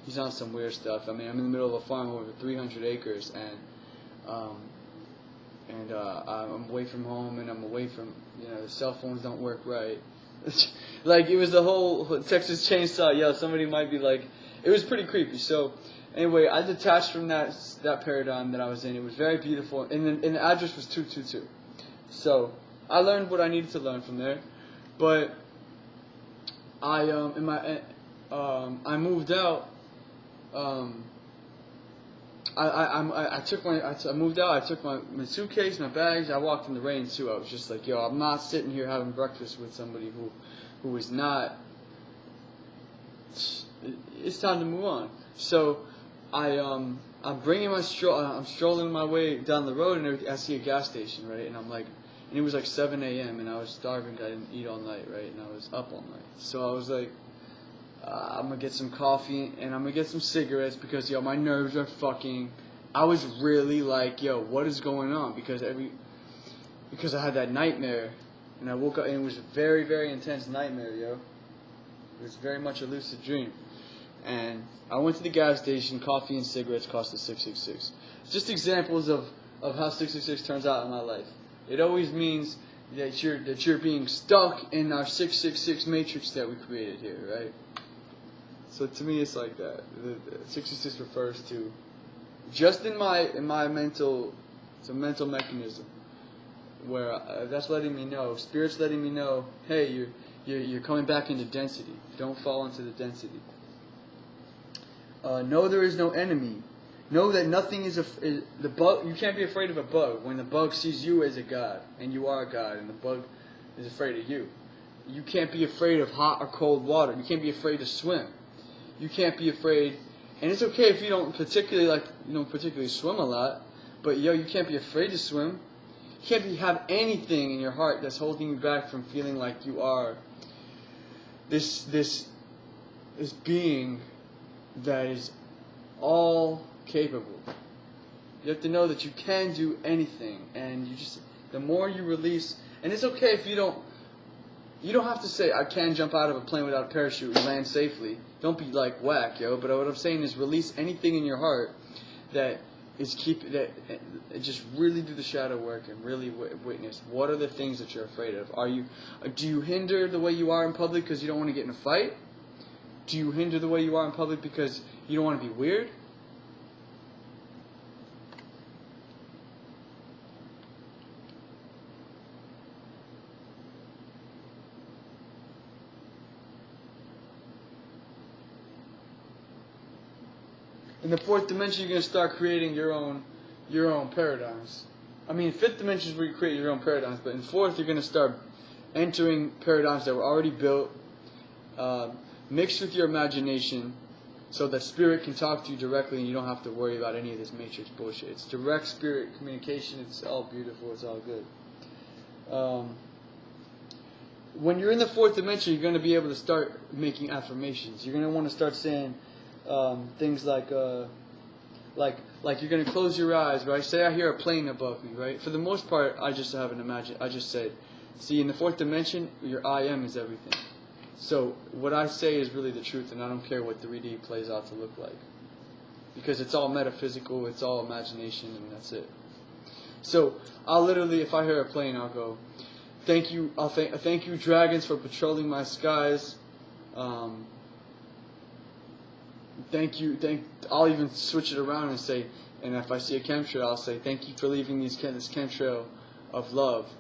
he's on some weird stuff. I mean, I'm in the middle of a farm over 300 acres, and I'm away from home, and I'm away from, the cell phones don't work right. It was the whole Texas Chainsaw, yo, somebody might be like, it was pretty creepy. So, anyway, I detached from that paradigm that I was in. It was very beautiful, and the address was 222. So I learned what I needed to learn from there, but I moved out. I moved out. I took my suitcase, my bags. I walked in the rain too. I was just like, yo, I'm not sitting here having breakfast with somebody who is not. It's time to move on. So I'm bringing I'm strolling my way down the road, and I see a gas station, right, and I'm like. And it was like 7 a.m. and I was starving. I didn't eat all night, right? And I was up all night. So I was like, I'm going to get some coffee and I'm going to get some cigarettes because, yo, my nerves are fucking... I was really like, yo, what is going on? Because I had that nightmare. And I woke up and it was a very, very intense nightmare, yo. It was very much a lucid dream. And I went to the gas station. Coffee and cigarettes cost us $666. Just examples of how 666 turns out in my life. It always means that you're being stuck in our 666 matrix that we created here, right? So to me, it's like that. The 666 refers to just in my mental. It's a mental mechanism where that's letting me know. Spirit's letting me know. Hey, you're coming back into density. Don't fall into the density. Know there is no enemy. Know that nothing is the bug. You can't be afraid of a bug when the bug sees you as a god, and you are a god, and the bug is afraid of you. You can't be afraid of hot or cold water. You can't be afraid to swim. You can't be afraid, and it's okay if you don't particularly swim a lot, but yo, you can't be afraid to swim. have anything in your heart that's holding you back from feeling like you are this being that is all capable. You have to know that you can do anything, and the more you release, and it's okay if you don't have to say, I can jump out of a plane without a parachute and land safely. Don't be like whack, yo. But what I'm saying is release anything in your heart that is just really do the shadow work and really witness. What are the things that you're afraid of? Do you hinder the way you are in public because you don't want to get in a fight? Do you hinder the way you are in public because you don't want to be weird? In the fourth dimension, you're going to start creating your own paradigms. I mean, fifth dimension is where you create your own paradigms, but in fourth, you're going to start entering paradigms that were already built, mixed with your imagination, so that spirit can talk to you directly, and you don't have to worry about any of this matrix bullshit. It's direct spirit communication. It's all beautiful. It's all good. When you're in the fourth dimension, you're going to be able to start making affirmations. You're going to want to start saying things like you're going to close your eyes, right? Say I hear a plane above me, right? For the most part, I just said, see, in the fourth dimension, your I am is everything. So what I say is really the truth, and I don't care what 3D plays out to look like, because it's all metaphysical, it's all imagination, and that's it. So I'll literally, if I hear a plane, I'll go, thank you dragons for patrolling my skies. I'll even switch it around and say, and if I see a chemtrail, I'll say, thank you for leaving this chemtrail of love.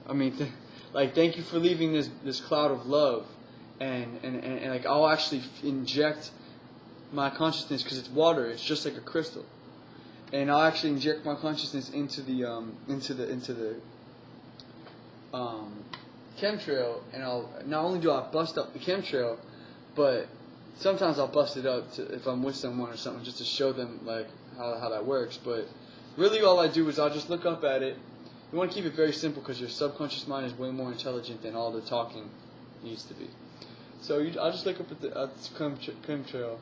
I mean, thank you for leaving this cloud of love, and like I'll actually inject my consciousness, because it's water, it's just like a crystal, and I'll actually inject my consciousness into the chemtrail, and I'll not only do I bust up the chemtrail, but sometimes I'll bust it up if I'm with someone or something, just to show them like how that works. But really all I do is I'll just look up at it. You want to keep it very simple, because your subconscious mind is way more intelligent than all the talking needs to be. So I'll just look up at the chemtrail,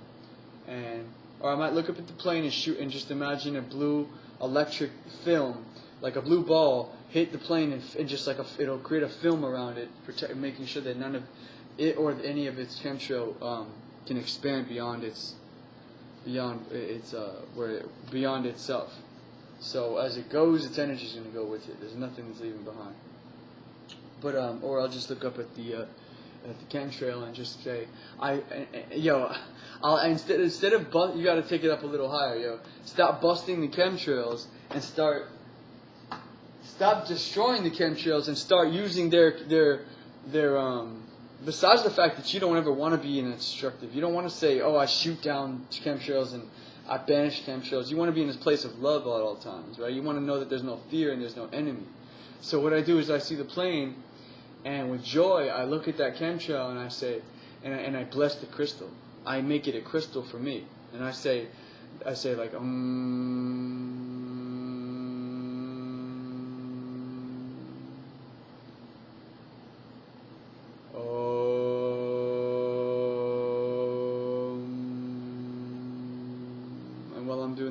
or I might look up at the plane and shoot, and just imagine a blue electric film, like a blue ball, hit the plane, and just like it'll create a film around it, making sure that none of it or any of its chemtrail can expand beyond itself. So as it goes, its energy is going to go with it. There's nothing that's leaving behind. But or I'll just look up at the chemtrail and just say, instead of you got to take it up a little higher, yo. Stop busting the chemtrails and stop destroying the chemtrails and start using their besides the fact that you don't ever want to be in a destructive, you don't want to say, oh, I shoot down chemtrails and I banish chemtrails. You want to be in this place of love at all times, right? You want to know that there's no fear and there's no enemy. So what I do is I see the plane, and with joy, I look at that chemtrail and I say, and I bless the crystal. I make it a crystal for me, and I say like,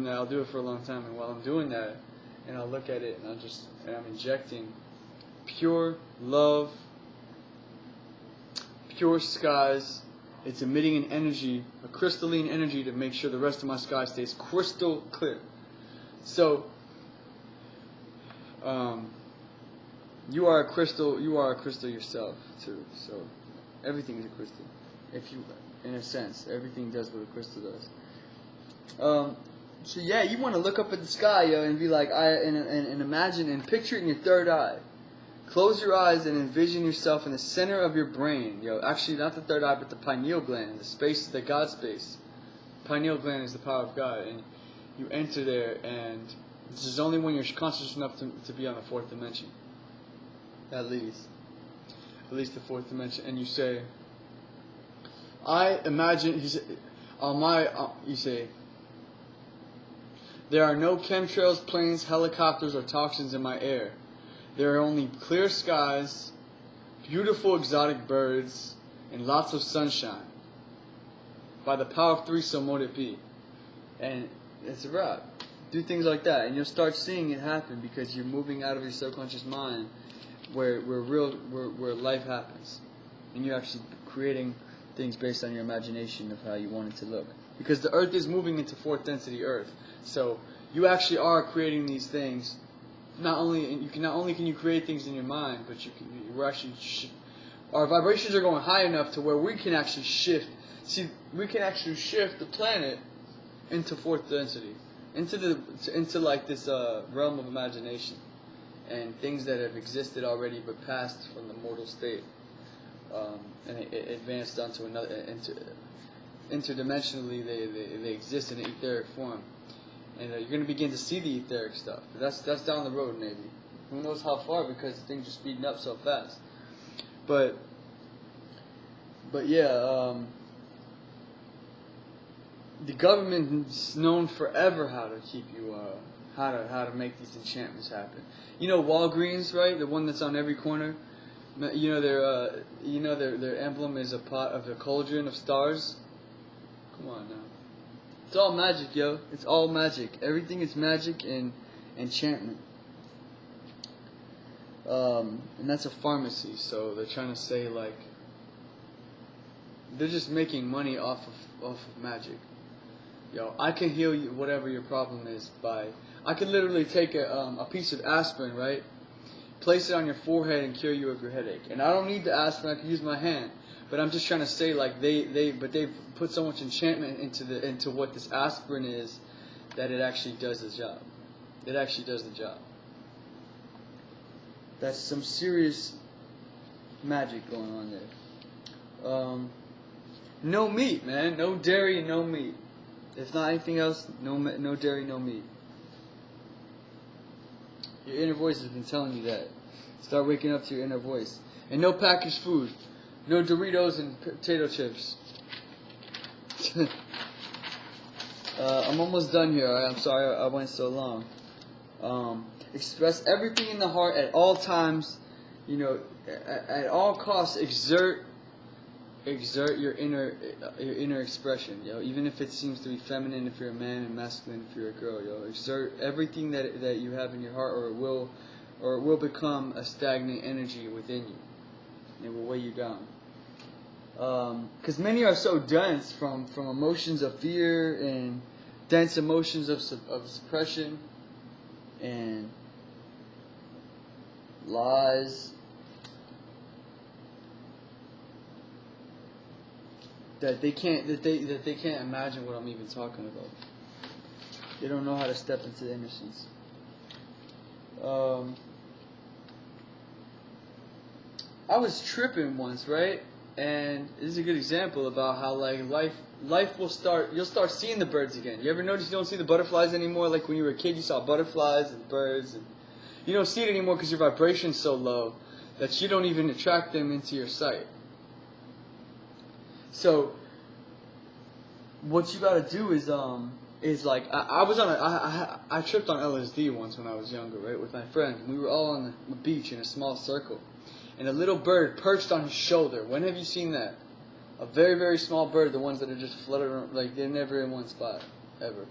I'll do it for a long time, and while I'm doing that, and I'll look at it, and I'm injecting pure love, pure skies. It's emitting an energy, a crystalline energy, to make sure the rest of my sky stays crystal clear. So, you are a crystal yourself too. So, everything is a crystal. In a sense, everything does what a crystal does. So yeah, you want to look up at the sky, yo, and be like, and imagine and picture it in your third eye. Close your eyes and envision yourself in the center of your brain, yo. Actually, not the third eye, but the pineal gland, the God space. Pineal gland is the power of God, and you enter there, and this is only when you're conscious enough to be on the fourth dimension. At least the fourth dimension, and you say, I imagine. You say, there are no chemtrails, planes, helicopters, or toxins in my air. there are only clear skies, beautiful exotic birds, and lots of sunshine. By the power of three, so mote it be. And it's a wrap. Do things like that, and you'll start seeing it happen because you're moving out of your subconscious mind where life happens. And you're actually creating things based on your imagination of how you want it to look. Because the earth is moving into fourth density earth. So you actually are creating these things. Not only can you create things in your mind, but our vibrations are going high enough to where we can actually shift. See, we can actually shift the planet into fourth density, into like this realm of imagination, and things that have existed already but passed from the mortal state, and it advanced onto another interdimensionally. They exist in an etheric form. And you're going to begin to see the etheric stuff. That's down the road, maybe. Who knows how far, because things are speeding up so fast. But yeah, the government's known forever how to keep you, how to make these enchantments happen. You know Walgreens, right? The one that's on every corner. You know their emblem is a pot of a cauldron of stars. Come on now. It's all magic, yo. It's all magic. Everything is magic and enchantment. And that's a pharmacy, so they're trying to say, like, they're just making money off of magic. Yo, I can heal you whatever your problem is I could literally take a piece of aspirin, right? Place it on your forehead and cure you of your headache. And I don't need the aspirin, I can use my hand. But I'm just trying to say, like, they've put so much enchantment into what this aspirin is that it actually does the job. It actually does the job. That's some serious magic going on there. No meat, man. No dairy, no meat. If not anything else, no dairy, no meat. Your inner voice has been telling you that. Start waking up to your inner voice. And no packaged food. No Doritos and potato chips. I'm almost done here. I'm sorry I went so long. Express everything in the heart at all times. You know, at all costs, exert your inner expression. You know, even if it seems to be feminine, if you're a man, and masculine if you're a girl. You know, exert everything that you have in your heart, or it will become a stagnant energy within you. It will weigh you down. Because many are so dense from emotions of fear and dense emotions of suppression and lies that they can't imagine what I'm even talking about. They don't know how to step into innocence. I was tripping once, right? And this is a good example about how, like, life will start. You'll start seeing the birds again. You ever notice you don't see the butterflies anymore? Like when you were a kid, you saw butterflies and birds, and you don't see it anymore because your vibration's so low that you don't even attract them into your sight. So what you gotta do is like I tripped on LSD once when I was younger, right, with my friend. We were all on the beach in a small circle. And a little bird perched on his shoulder. When have you seen that? A very, very small bird, the ones that are just fluttering around, like they're never in one spot, ever.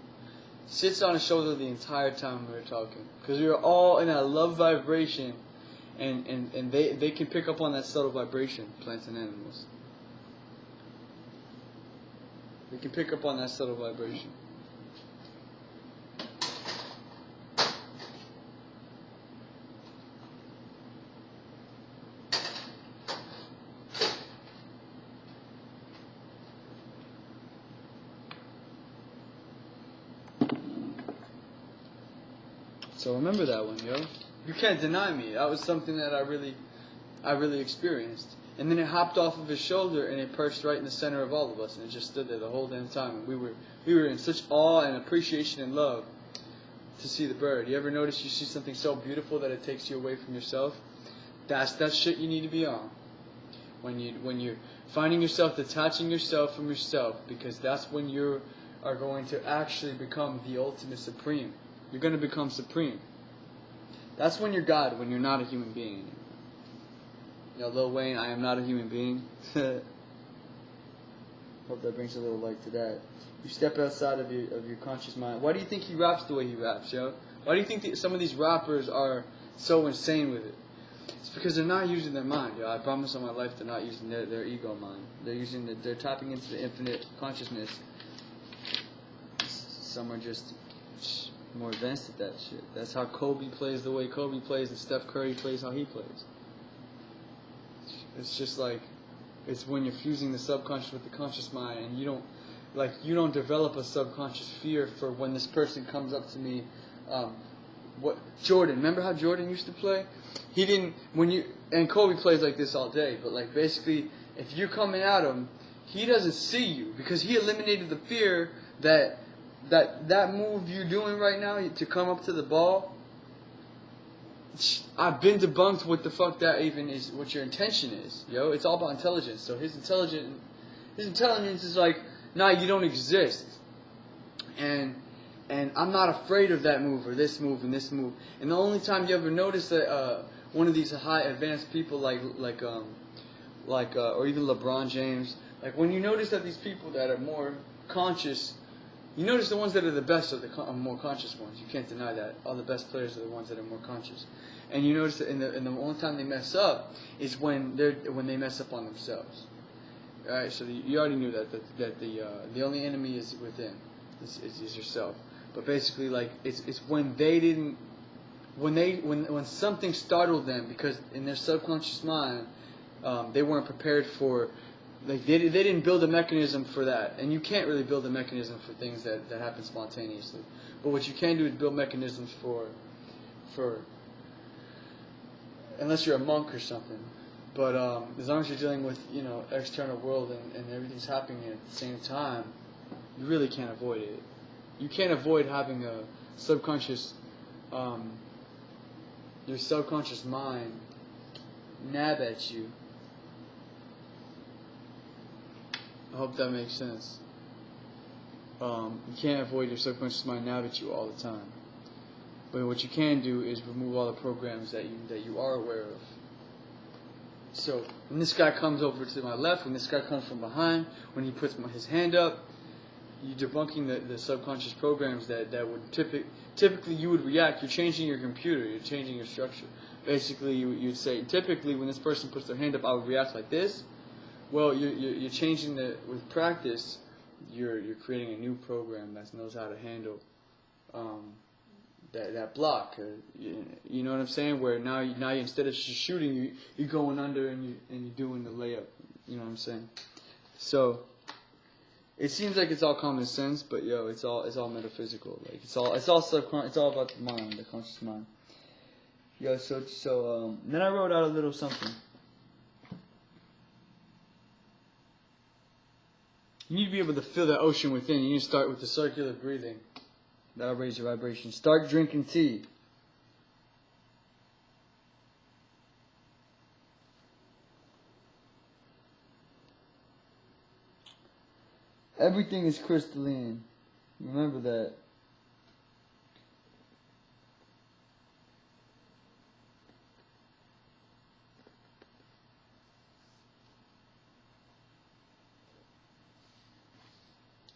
Sits on his shoulder the entire time we were talking. Because we were all in that love vibration, and they can pick up on that subtle vibration, plants and animals. They can pick up on that subtle vibration. So remember that one, yo. You can't deny me. That was something that I really experienced. And then it hopped off of his shoulder and it perched right in the center of all of us, and it just stood there the whole damn time. And we were in such awe and appreciation and love to see the bird. You ever notice you see something so beautiful that it takes you away from yourself? That's shit you need to be on. When you're finding yourself detaching yourself from yourself, because that's when you are going to actually become the ultimate supreme. You're going to become supreme. That's when you're God, when you're not a human being anymore. You know, Lil Wayne, I am not a human being. Hope that brings a little light to that. You step outside of your conscious mind. Why do you think he raps the way he raps, yo? Why do you think that some of these rappers are so insane with it? It's because they're not using their mind, yo. I promise on my life they're not using their ego mind. They're tapping into the infinite consciousness. Some are just more advanced at that shit. That's how Kobe plays the way Kobe plays, and Steph Curry plays how he plays. It's just like, it's when you're fusing the subconscious with the conscious mind, and you don't develop a subconscious fear for when this person comes up to me. Jordan, remember how Jordan used to play? He didn't, and Kobe plays like this all day, but like basically, if you're coming at him, he doesn't see you, because he eliminated the fear that move you're doing right now to come up to the ball. I've been debunked what the fuck that even is, what your intention is, yo. It's all about intelligence. So his intelligence is like, nah, you don't exist. And I'm not afraid of that move or this move and this move. And the only time you ever notice that one of these high advanced people like or even LeBron James, like when you notice that these people that are more conscious, you notice the ones that are the best are the more conscious ones. You can't deny that. All the best players are the ones that are more conscious. And you notice that in the only time they mess up is when they mess up on themselves. All right, so you already knew that the only enemy is within, is yourself. But basically, like it's when when something startled them, because in their subconscious mind they weren't prepared for. Like they didn't build a mechanism for that, and you can't really build a mechanism for things that happen spontaneously. But what you can do is build mechanisms for unless you're a monk or something. But as long as you're dealing with external world and everything's happening at the same time, you really can't avoid it. You can't avoid having a subconscious, your subconscious mind nab at you. I hope that makes sense. You can't avoid your subconscious mind nab at you all the time. But what you can do is remove all the programs that you are aware of. So when this guy comes over to my left, when this guy comes from behind, when he puts his hand up, you're debunking the subconscious programs that would typically you would react. You're changing your computer. You're changing your structure. Basically, you'd say typically when this person puts their hand up, I would react like this. Well, you're changing with practice. You're creating a new program that knows how to handle that block. You know what I'm saying? Where now you instead of just shooting, you're going under and you're doing the layup. You know what I'm saying? So it seems like it's all common sense, but yo, it's all metaphysical. Like it's all subconscious. It's all about the mind, the conscious mind. Yo, so then I wrote out a little something. You need to be able to feel that ocean within. You need to start with the circular breathing. That'll raise your vibration. Start drinking tea. Everything is crystalline. Remember that.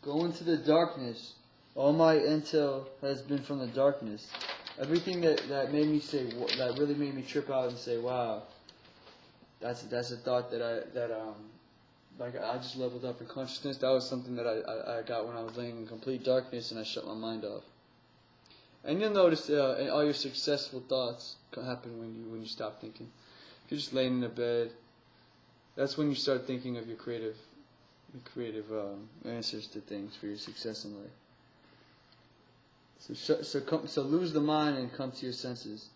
Go into the darkness. All my intel has been from the darkness. Everything that made me say, that really made me trip out and say, wow, that's a thought that I just leveled up in consciousness. That was something that I got when I was laying in complete darkness and I shut my mind off. And you'll notice all your successful thoughts happen when you stop thinking. If you're just laying in the bed, that's when you start thinking of your creative answers to things for your success in life. So lose the mind and come to your senses.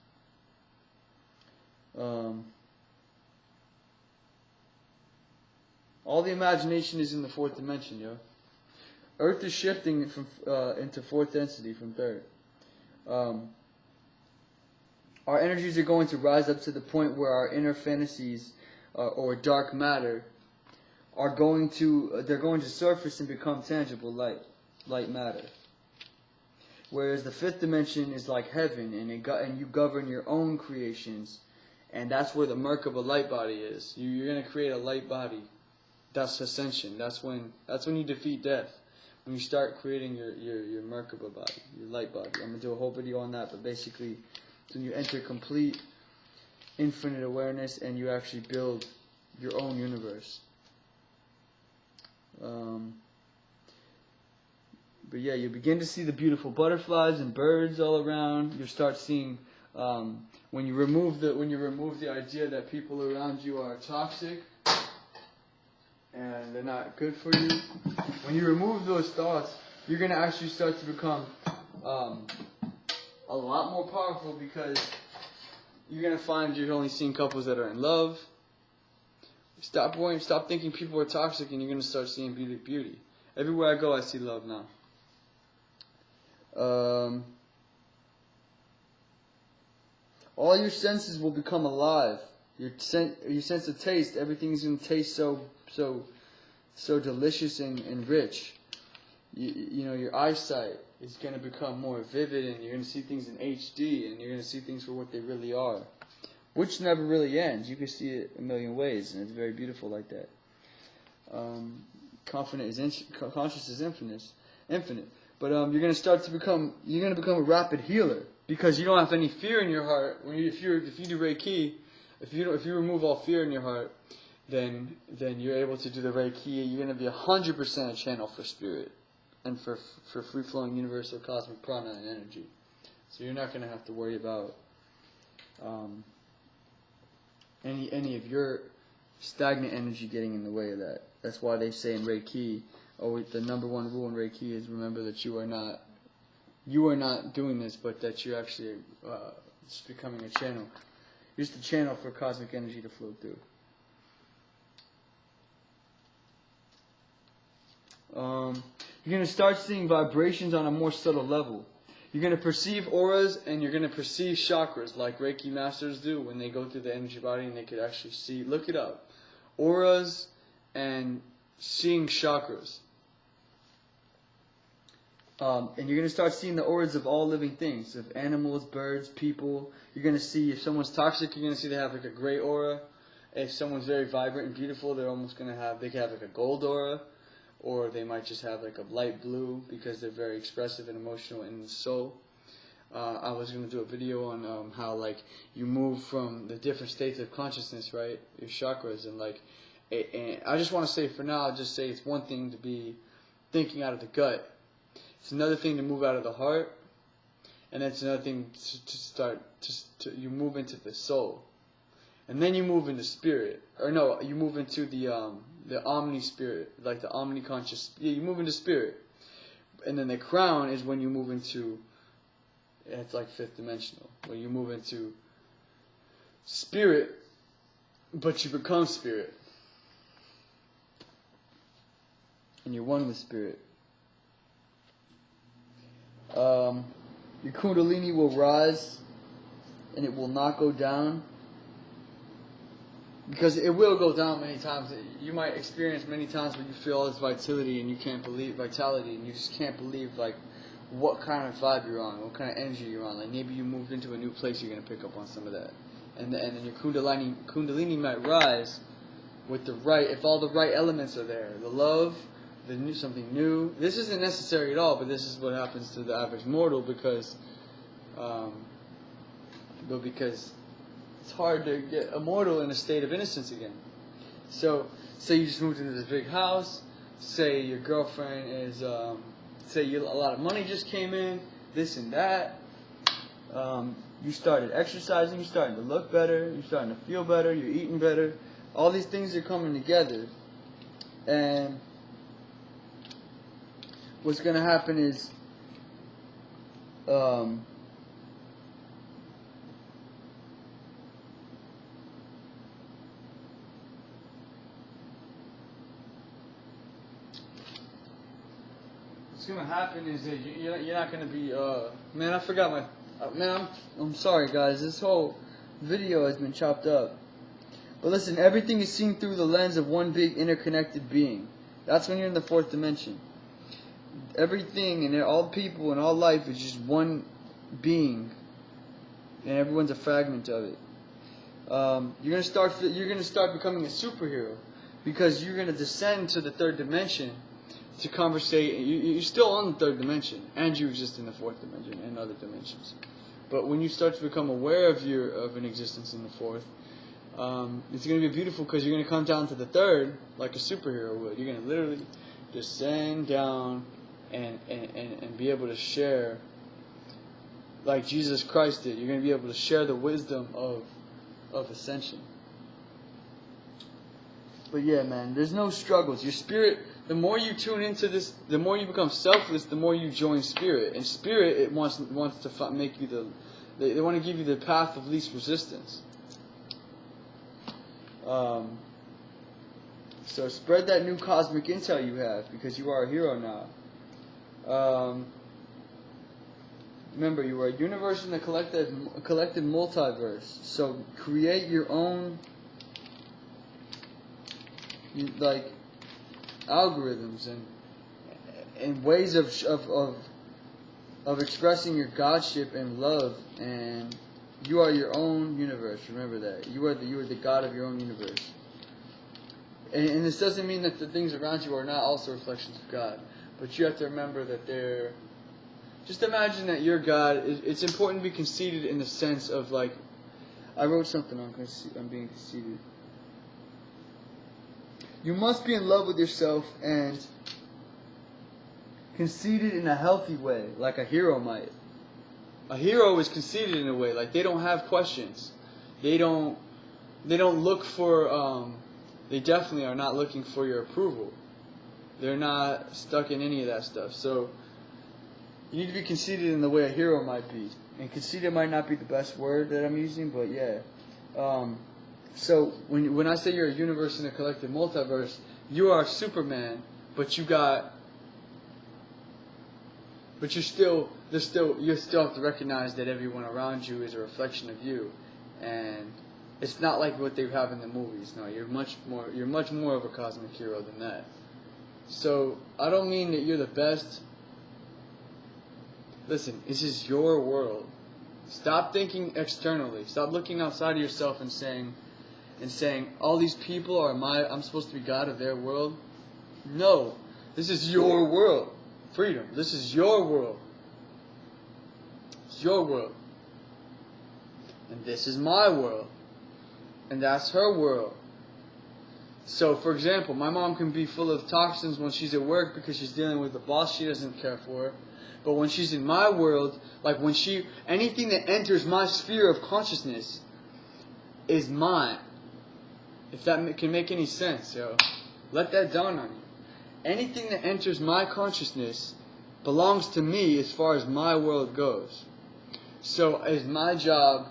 All the imagination is in the fourth dimension, yo. Earth is shifting from into fourth density from third. Our energies are going to rise up to the point where our inner fantasies or dark matter they're going to surface and become tangible light matter. Whereas the fifth dimension is like heaven, and you govern your own creations, and that's where the Merkaba light body is. You're going to create a light body. That's ascension. That's when you defeat death. When you start creating your Merkaba body, your light body. I'm going to do a whole video on that, but basically, it's when you enter complete infinite awareness and you actually build your own universe. But yeah, you begin to see the beautiful butterflies and birds all around. You start seeing when you remove the idea that people around you are toxic and they're not good for you. When you remove those thoughts, you're gonna actually start to become a lot more powerful, because you're gonna find you're only seeing couples that are in love. Stop worrying. Stop thinking people are toxic, and you're gonna start seeing beauty. Everywhere I go, I see love now. All your senses will become alive. Your sense of taste, everything's gonna taste so delicious and rich. You know, your eyesight is gonna become more vivid, and you're gonna see things in HD, and you're gonna see things for what they really are, which never really ends. You can see it a million ways, and it's very beautiful like that. Conscious is infinite. But you're gonna become a rapid healer, because you don't have any fear in your heart. If you do Reiki, if you remove all fear in your heart, then you're able to do the Reiki. You're gonna be 100% a channel for spirit and for free flowing universal cosmic prana and energy. So you're not gonna have to worry about any of your stagnant energy getting in the way of that. That's why they say in Reiki, the number one rule in Reiki is remember that you are not doing this, but that you're actually just becoming a channel. You're just a channel for cosmic energy to flow through. You're going to start seeing vibrations on a more subtle level. You're going to perceive auras, and you're going to perceive chakras like Reiki masters do when they go through the energy body, and they could actually see, look it up, auras and seeing chakras. And you're going to start seeing the auras of all living things, of animals, birds, people. You're going to see if someone's toxic, you're going to see they have like a gray aura. If someone's very vibrant and beautiful, they could have like a gold aura. Or they might just have like a light blue, because they're very expressive and emotional in the soul. I was going to do a video on how like you move from the different states of consciousness, right? Your chakras, and I just want to say for now, I'll just say it's one thing to be thinking out of the gut. It's another thing to move out of the heart, and it's another thing to you move into the soul, and then you move into spirit, or no, you move into the omni spirit, like the omni conscious. Yeah, you move into spirit, and then the crown is when you move into. It's like fifth dimensional, where you move into spirit, but you become spirit, and you're one with spirit. Your Kundalini will rise, and it will not go down, because it will go down many times. You might experience many times where you feel all this vitality, and you just can't believe like what kind of vibe you're on, what kind of energy you're on. Like maybe you moved into a new place, you're gonna pick up on some of that, and then your Kundalini might rise with if all the right elements are there, the love. Something new. This isn't necessary at all, but this is what happens to the average mortal, because it's hard to get a mortal in a state of innocence again. So, say you just moved into this big house. Say your girlfriend is, a lot of money just came in, this and that. You started exercising. You're starting to look better. You're starting to feel better. You're eating better. All these things are coming together, and what's going to happen is that you're not going to be man, I forgot my I'm sorry guys, this whole video has been chopped up. But listen, everything is seen through the lens of one big interconnected being. That's when you're in the fourth dimension. everything and all people and all life is just one being, and everyone's a fragment of it. You're gonna start becoming a superhero, because you're gonna descend to the third dimension to conversate. You're still on the third dimension, and you exist in the fourth dimension and other dimensions. But when you start to become aware of an existence in the fourth, it's going to be beautiful, because you're going to come down to the third like a superhero would. You're going to literally descend down and be able to share like Jesus Christ did. You're going to be able to share the wisdom of ascension. But yeah, man, there's no struggles. Your spirit, the more you tune into this, the more you become selfless, the more you join spirit. And spirit, it wants to make you they want to give you the path of least resistance. So spread that new cosmic intel you have, because you are a hero now. Remember, you are a universe in a collective multiverse. So create your own algorithms and ways of expressing your godship and love, and you are your own universe. Remember that. You are the God of your own universe. And this doesn't mean that the things around you are not also reflections of God, but you have to remember that they're. Just imagine that your God. It's important to be conceited in the sense of like. I wrote something on being conceited. You must be in love with yourself and conceited in a healthy way, like a hero might. A hero is conceited in a way, like they don't have questions. They don't look for. They definitely are not looking for your approval. They're not stuck in any of that stuff. So you need to be conceited in the way a hero might be. And conceited might not be the best word that I'm using, but yeah. So when I say you're a universe in a collective multiverse, you are Superman, but you still have to recognize that everyone around you is a reflection of you, and it's not like what they have in the movies. No, you're much more of a cosmic hero than that. So I don't mean that you're the best. Listen, this is your world. Stop thinking externally. Stop looking outside of yourself and saying, all these people I'm supposed to be God of their world. No, this is your world. Freedom. This is your world. It's your world. And this is my world. And that's her world. So, for example, my mom can be full of toxins when she's at work because she's dealing with a boss she doesn't care for. But when she's in my world, like anything that enters my sphere of consciousness is mine. If that can make any sense, yo. Let that dawn on you. Anything that enters my consciousness belongs to me as far as my world goes. So it's my job.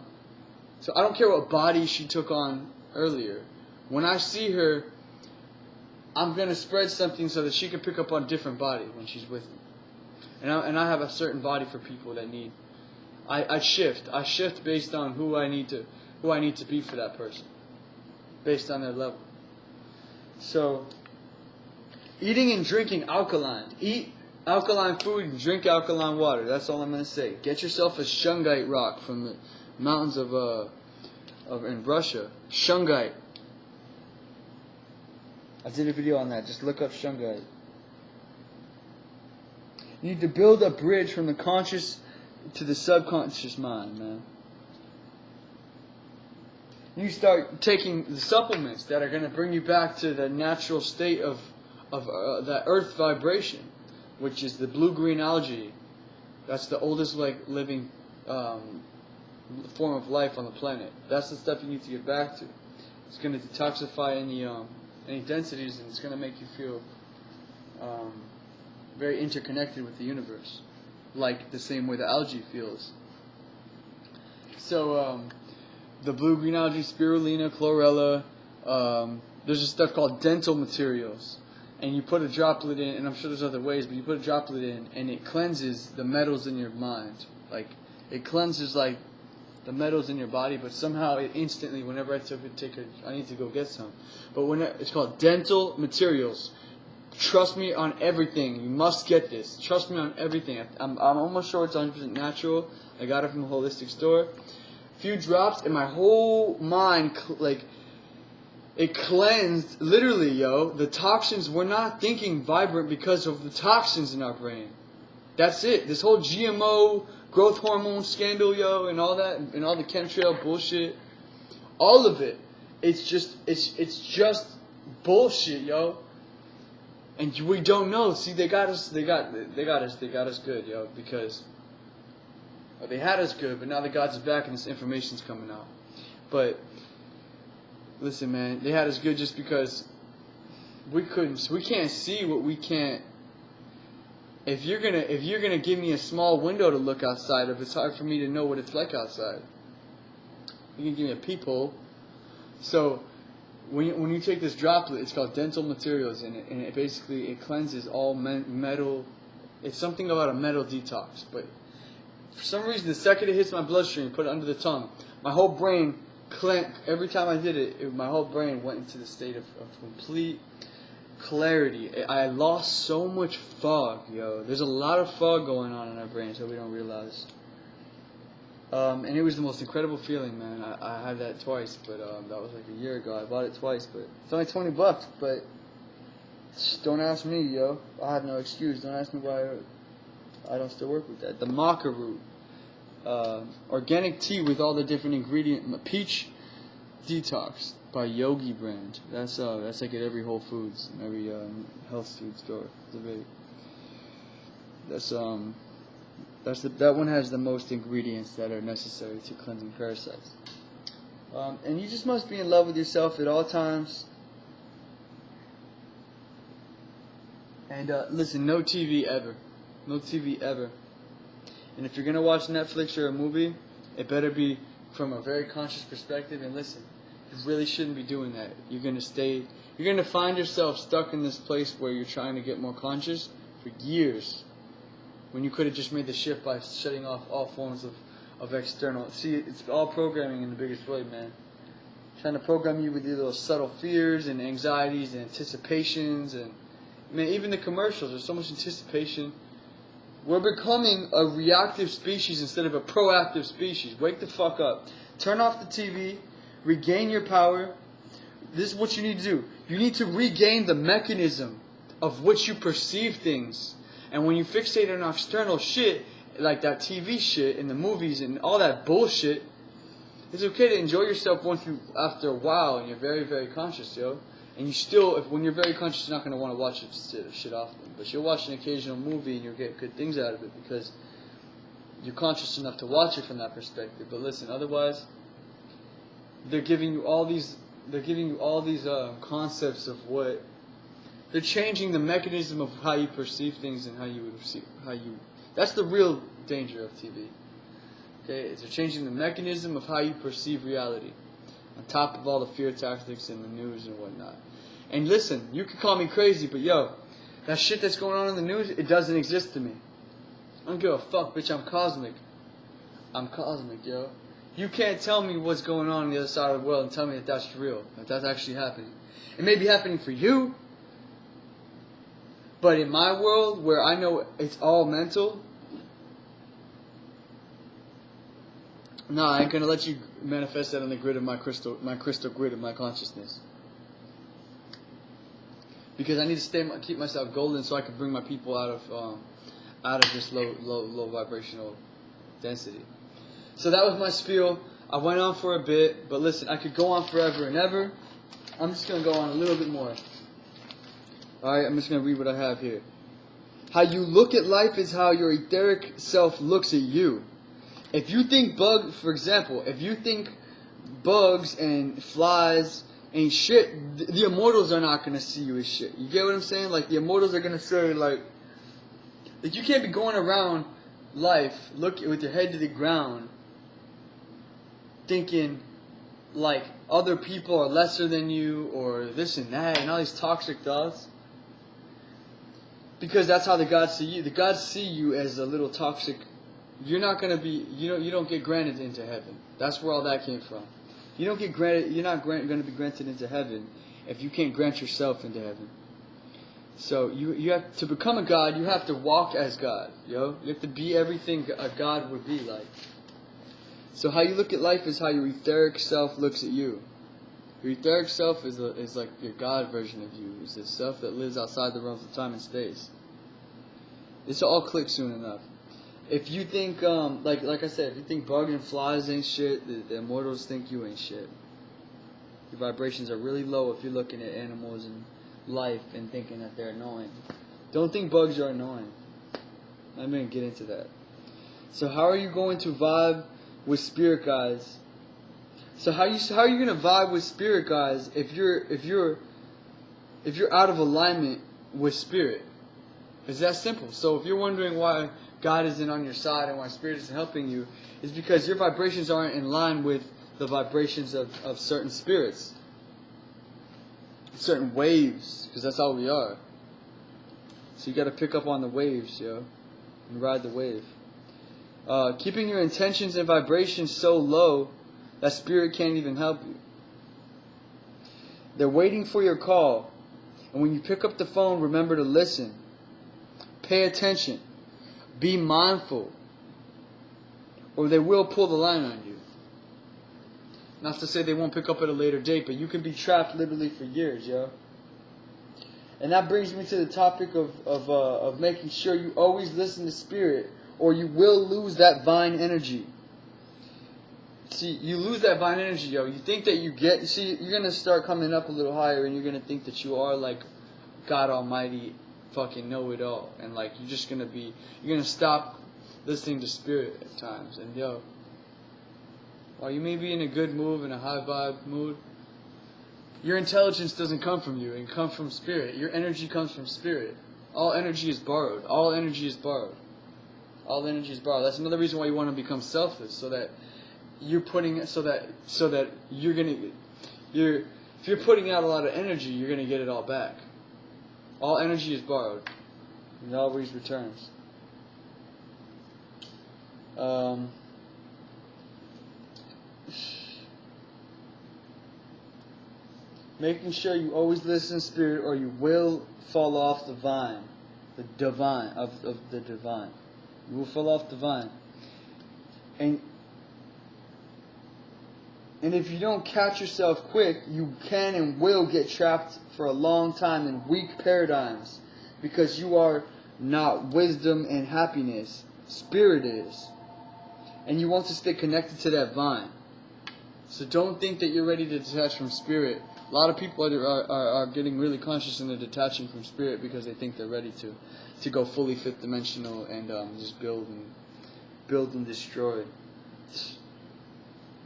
So I don't care what body she took on earlier. When I see her, I'm going to spread something so that she can pick up on a different body when she's with me. And I have a certain body for people that need. I shift. I shift based on who I need to be for that person, based on their level. So, eating and drinking alkaline. Eat alkaline food and drink alkaline water. That's all I'm going to say. Get yourself a shungite rock from the mountains of in Russia. Shungite. I did a video on that. Just look up shungite. You need to build a bridge from the conscious to the subconscious mind, man. You start taking the supplements that are going to bring you back to the natural state of that earth vibration, which is the blue-green algae. That's the oldest living form of life on the planet. That's the stuff you need to get back to. It's going to detoxify any densities, and it's going to make you feel very interconnected with the universe, like the same way the algae feels. So the blue-green algae, spirulina, chlorella, there's a stuff called dental materials, and you put a droplet in, and I'm sure there's other ways, but you put a droplet in, and it cleanses the metals in your mind. Like, it cleanses like the metals in your body, but somehow it instantly, whenever I need to go get some. But it's called dental materials. Trust me on everything. You must get this. Trust me on everything. I'm almost sure it's 100% natural. I got it from a holistic store. Few drops and my whole mind, it cleansed. Literally, yo. The toxins, we're not thinking vibrant because of the toxins in our brain. That's it. This whole GMO, growth hormone scandal, yo, and all that, and all the chemtrail bullshit. All of it. It's just bullshit, yo. And we don't know. See, they got us good, yo, because they had us good, but now the God's back and this information's coming out. But listen, man, they had us good just because we can't see what we can't. If you're gonna give me a small window to look outside of, it's hard for me to know what it's like outside. You can give me a peephole. So when you take this droplet, it's called dental materials, and it basically cleanses all metal. It's something about a metal detox, but for some reason, the second it hits my bloodstream, put it under the tongue, my whole brain every time I did it, my whole brain went into the state of complete clarity. I lost so much fog, yo. There's a lot of fog going on in our brains that we don't realize. And it was the most incredible feeling, man. I had that twice, but that was like a year ago. I bought it twice, but it's only $20. But don't ask me, yo. I have no excuse. Don't ask me why I don't still work with that. The maca root, organic tea with all the different ingredients. Peach detox by Yogi brand. That's like at every Whole Foods, and every health food store. That one has the most ingredients that are necessary to cleansing parasites. And you just must be in love with yourself at all times. And listen, no TV ever. No TV ever. And if you're going to watch Netflix or a movie, it better be from a very conscious perspective. And listen, you really shouldn't be doing that. You're going to find yourself stuck in this place where you're trying to get more conscious for years, when you could have just made the shift by shutting off all forms of external. See, it's all programming in the biggest way, man. Trying to program you with those subtle fears and anxieties and anticipations. And man, even the commercials, there's so much anticipation. We're becoming a reactive species instead of a proactive species. Wake the fuck up. Turn off the TV. Regain your power. This is what you need to do. You need to regain the mechanism of which you perceive things. And when you fixate on external shit, like that TV shit and the movies and all that bullshit, it's okay to enjoy yourself after a while, and you're very, very conscious, yo. And you still, when you're very conscious, you're not going to want to watch shit often. But you'll watch an occasional movie and you'll get good things out of it because you're conscious enough to watch it from that perspective. But listen, otherwise, they're giving you all these concepts of what. They're changing the mechanism of how you perceive things and that's the real danger of TV. Okay, they're changing the mechanism of how you perceive reality, on top of all the fear tactics and the news and whatnot. And listen, you can call me crazy, but yo, that shit that's going on in the news, it doesn't exist to me. I don't give a fuck, bitch. I'm cosmic. I'm cosmic, yo. You can't tell me what's going on the other side of the world and tell me that that's real, that that's actually happening. It may be happening for you. But in my world, where I know it's all mental, no, I ain't gonna let you manifest that on the grid of my crystal grid of my consciousness. Because I need to keep myself golden, so I can bring my people out of this low vibrational density. So that was my spiel. I went on for a bit, but listen, I could go on forever and ever. I'm just gonna go on a little bit more. Alright, I'm just going to read what I have here. How you look at life is how your etheric self looks at you. If you think for example, if you think bugs and flies ain't shit, the immortals are not going to see you as shit. You get what I'm saying? Like, the immortals are going to say, like you can't be going around life, with your head to the ground, thinking, like, other people are lesser than you, or this and that, and all these toxic thoughts. Because that's how the gods see you. The gods see you as a little toxic. You're not going to be, you don't get granted into heaven. That's where all that came from. You don't get granted, you're not going to be granted into heaven if you can't grant yourself into heaven. So you have to become a God. You have to walk as God, yo. You have to be everything a God would be like. So how you look at life is how your etheric self looks at you. Your etheric self is like your God version of you. It's the self that lives outside the realms of time and space. This will all click soon enough. If you think, like I said, if you think bug and flies ain't shit, the immortals think you ain't shit. Your vibrations are really low if you're looking at animals and life and thinking that they're annoying. Don't think bugs are annoying. I'm going to get into that. So how are you going to vibe with spirit guides? So how are you going to vibe with spirit guides if you're out of alignment with spirit? It's that simple. So if you're wondering why God isn't on your side and why spirit isn't helping you, it's because your vibrations aren't in line with the vibrations of certain spirits. Certain waves, because that's all we are. So you got to pick up on the waves, yo, and ride the wave. Keeping your intentions and vibrations so low that spirit can't even help you. They're waiting for your call, and when you pick up the phone, remember to listen. Pay attention. Be mindful, or they will pull the line on you. Not to say they won't pick up at a later date, but you can be trapped literally for years, yo. And that brings me to the topic of making sure you always listen to spirit, or you will lose that vine energy. See, you lose that vine energy, yo. You think that you're going to start coming up a little higher, and you're going to think that you are like God Almighty, fucking know-it-all. And like, you're going to stop listening to spirit at times. And yo, while you may be in a good mood, in a high vibe mood, your intelligence doesn't come from you. It comes from spirit. Your energy comes from spirit. All energy is borrowed. All energy is borrowed. All energy is borrowed. That's another reason why you want to become selfless, so that you're putting, so that you're if you're putting out a lot of energy, you're gonna get it all back. All energy is borrowed. It always returns. Making sure you always listen to spirit, or you will fall off the vine, the divine of the divine. You will fall off the vine, and if you don't catch yourself quick, you can and will get trapped for a long time in weak paradigms, because you are not wisdom and happiness. Spirit is, and you want to stay connected to that vine. So don't think that you're ready to detach from spirit. A lot of people are getting really conscious, and they're detaching from spirit because they think they're ready to go fully fifth dimensional and just build and destroy.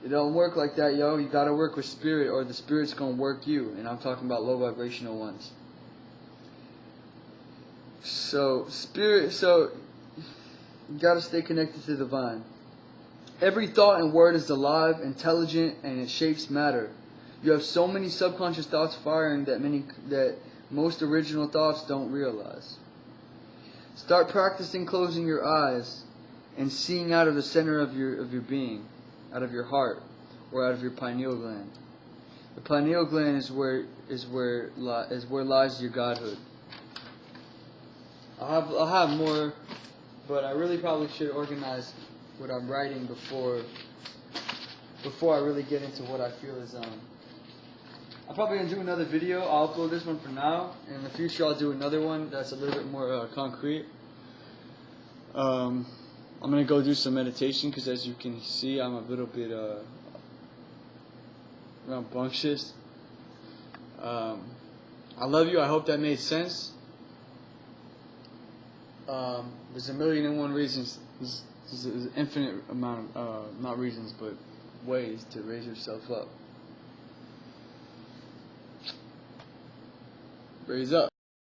It don't work like that, yo. You gotta work with spirit, or the spirit's gonna work you. And I'm talking about low vibrational ones. So you gotta stay connected to the divine. Every thought and word is alive, intelligent, and it shapes matter. You have so many subconscious thoughts firing that most original thoughts don't realize. Start practicing closing your eyes and seeing out of the center of your being, out of your heart, or out of your pineal gland. The pineal gland is where lies your godhood. I'll have more, but I really probably should organize what I'm writing before I really get into what I feel is I'm probably going to do another video. I'll upload this one for now. In the future, I'll do another one that's a little bit more concrete. I'm going to go do some meditation, because as you can see, I'm a little bit rambunctious. I love you. I hope that made sense. There's a million and one reasons. There's an infinite amount of, not reasons, but ways to raise yourself up. Raise up.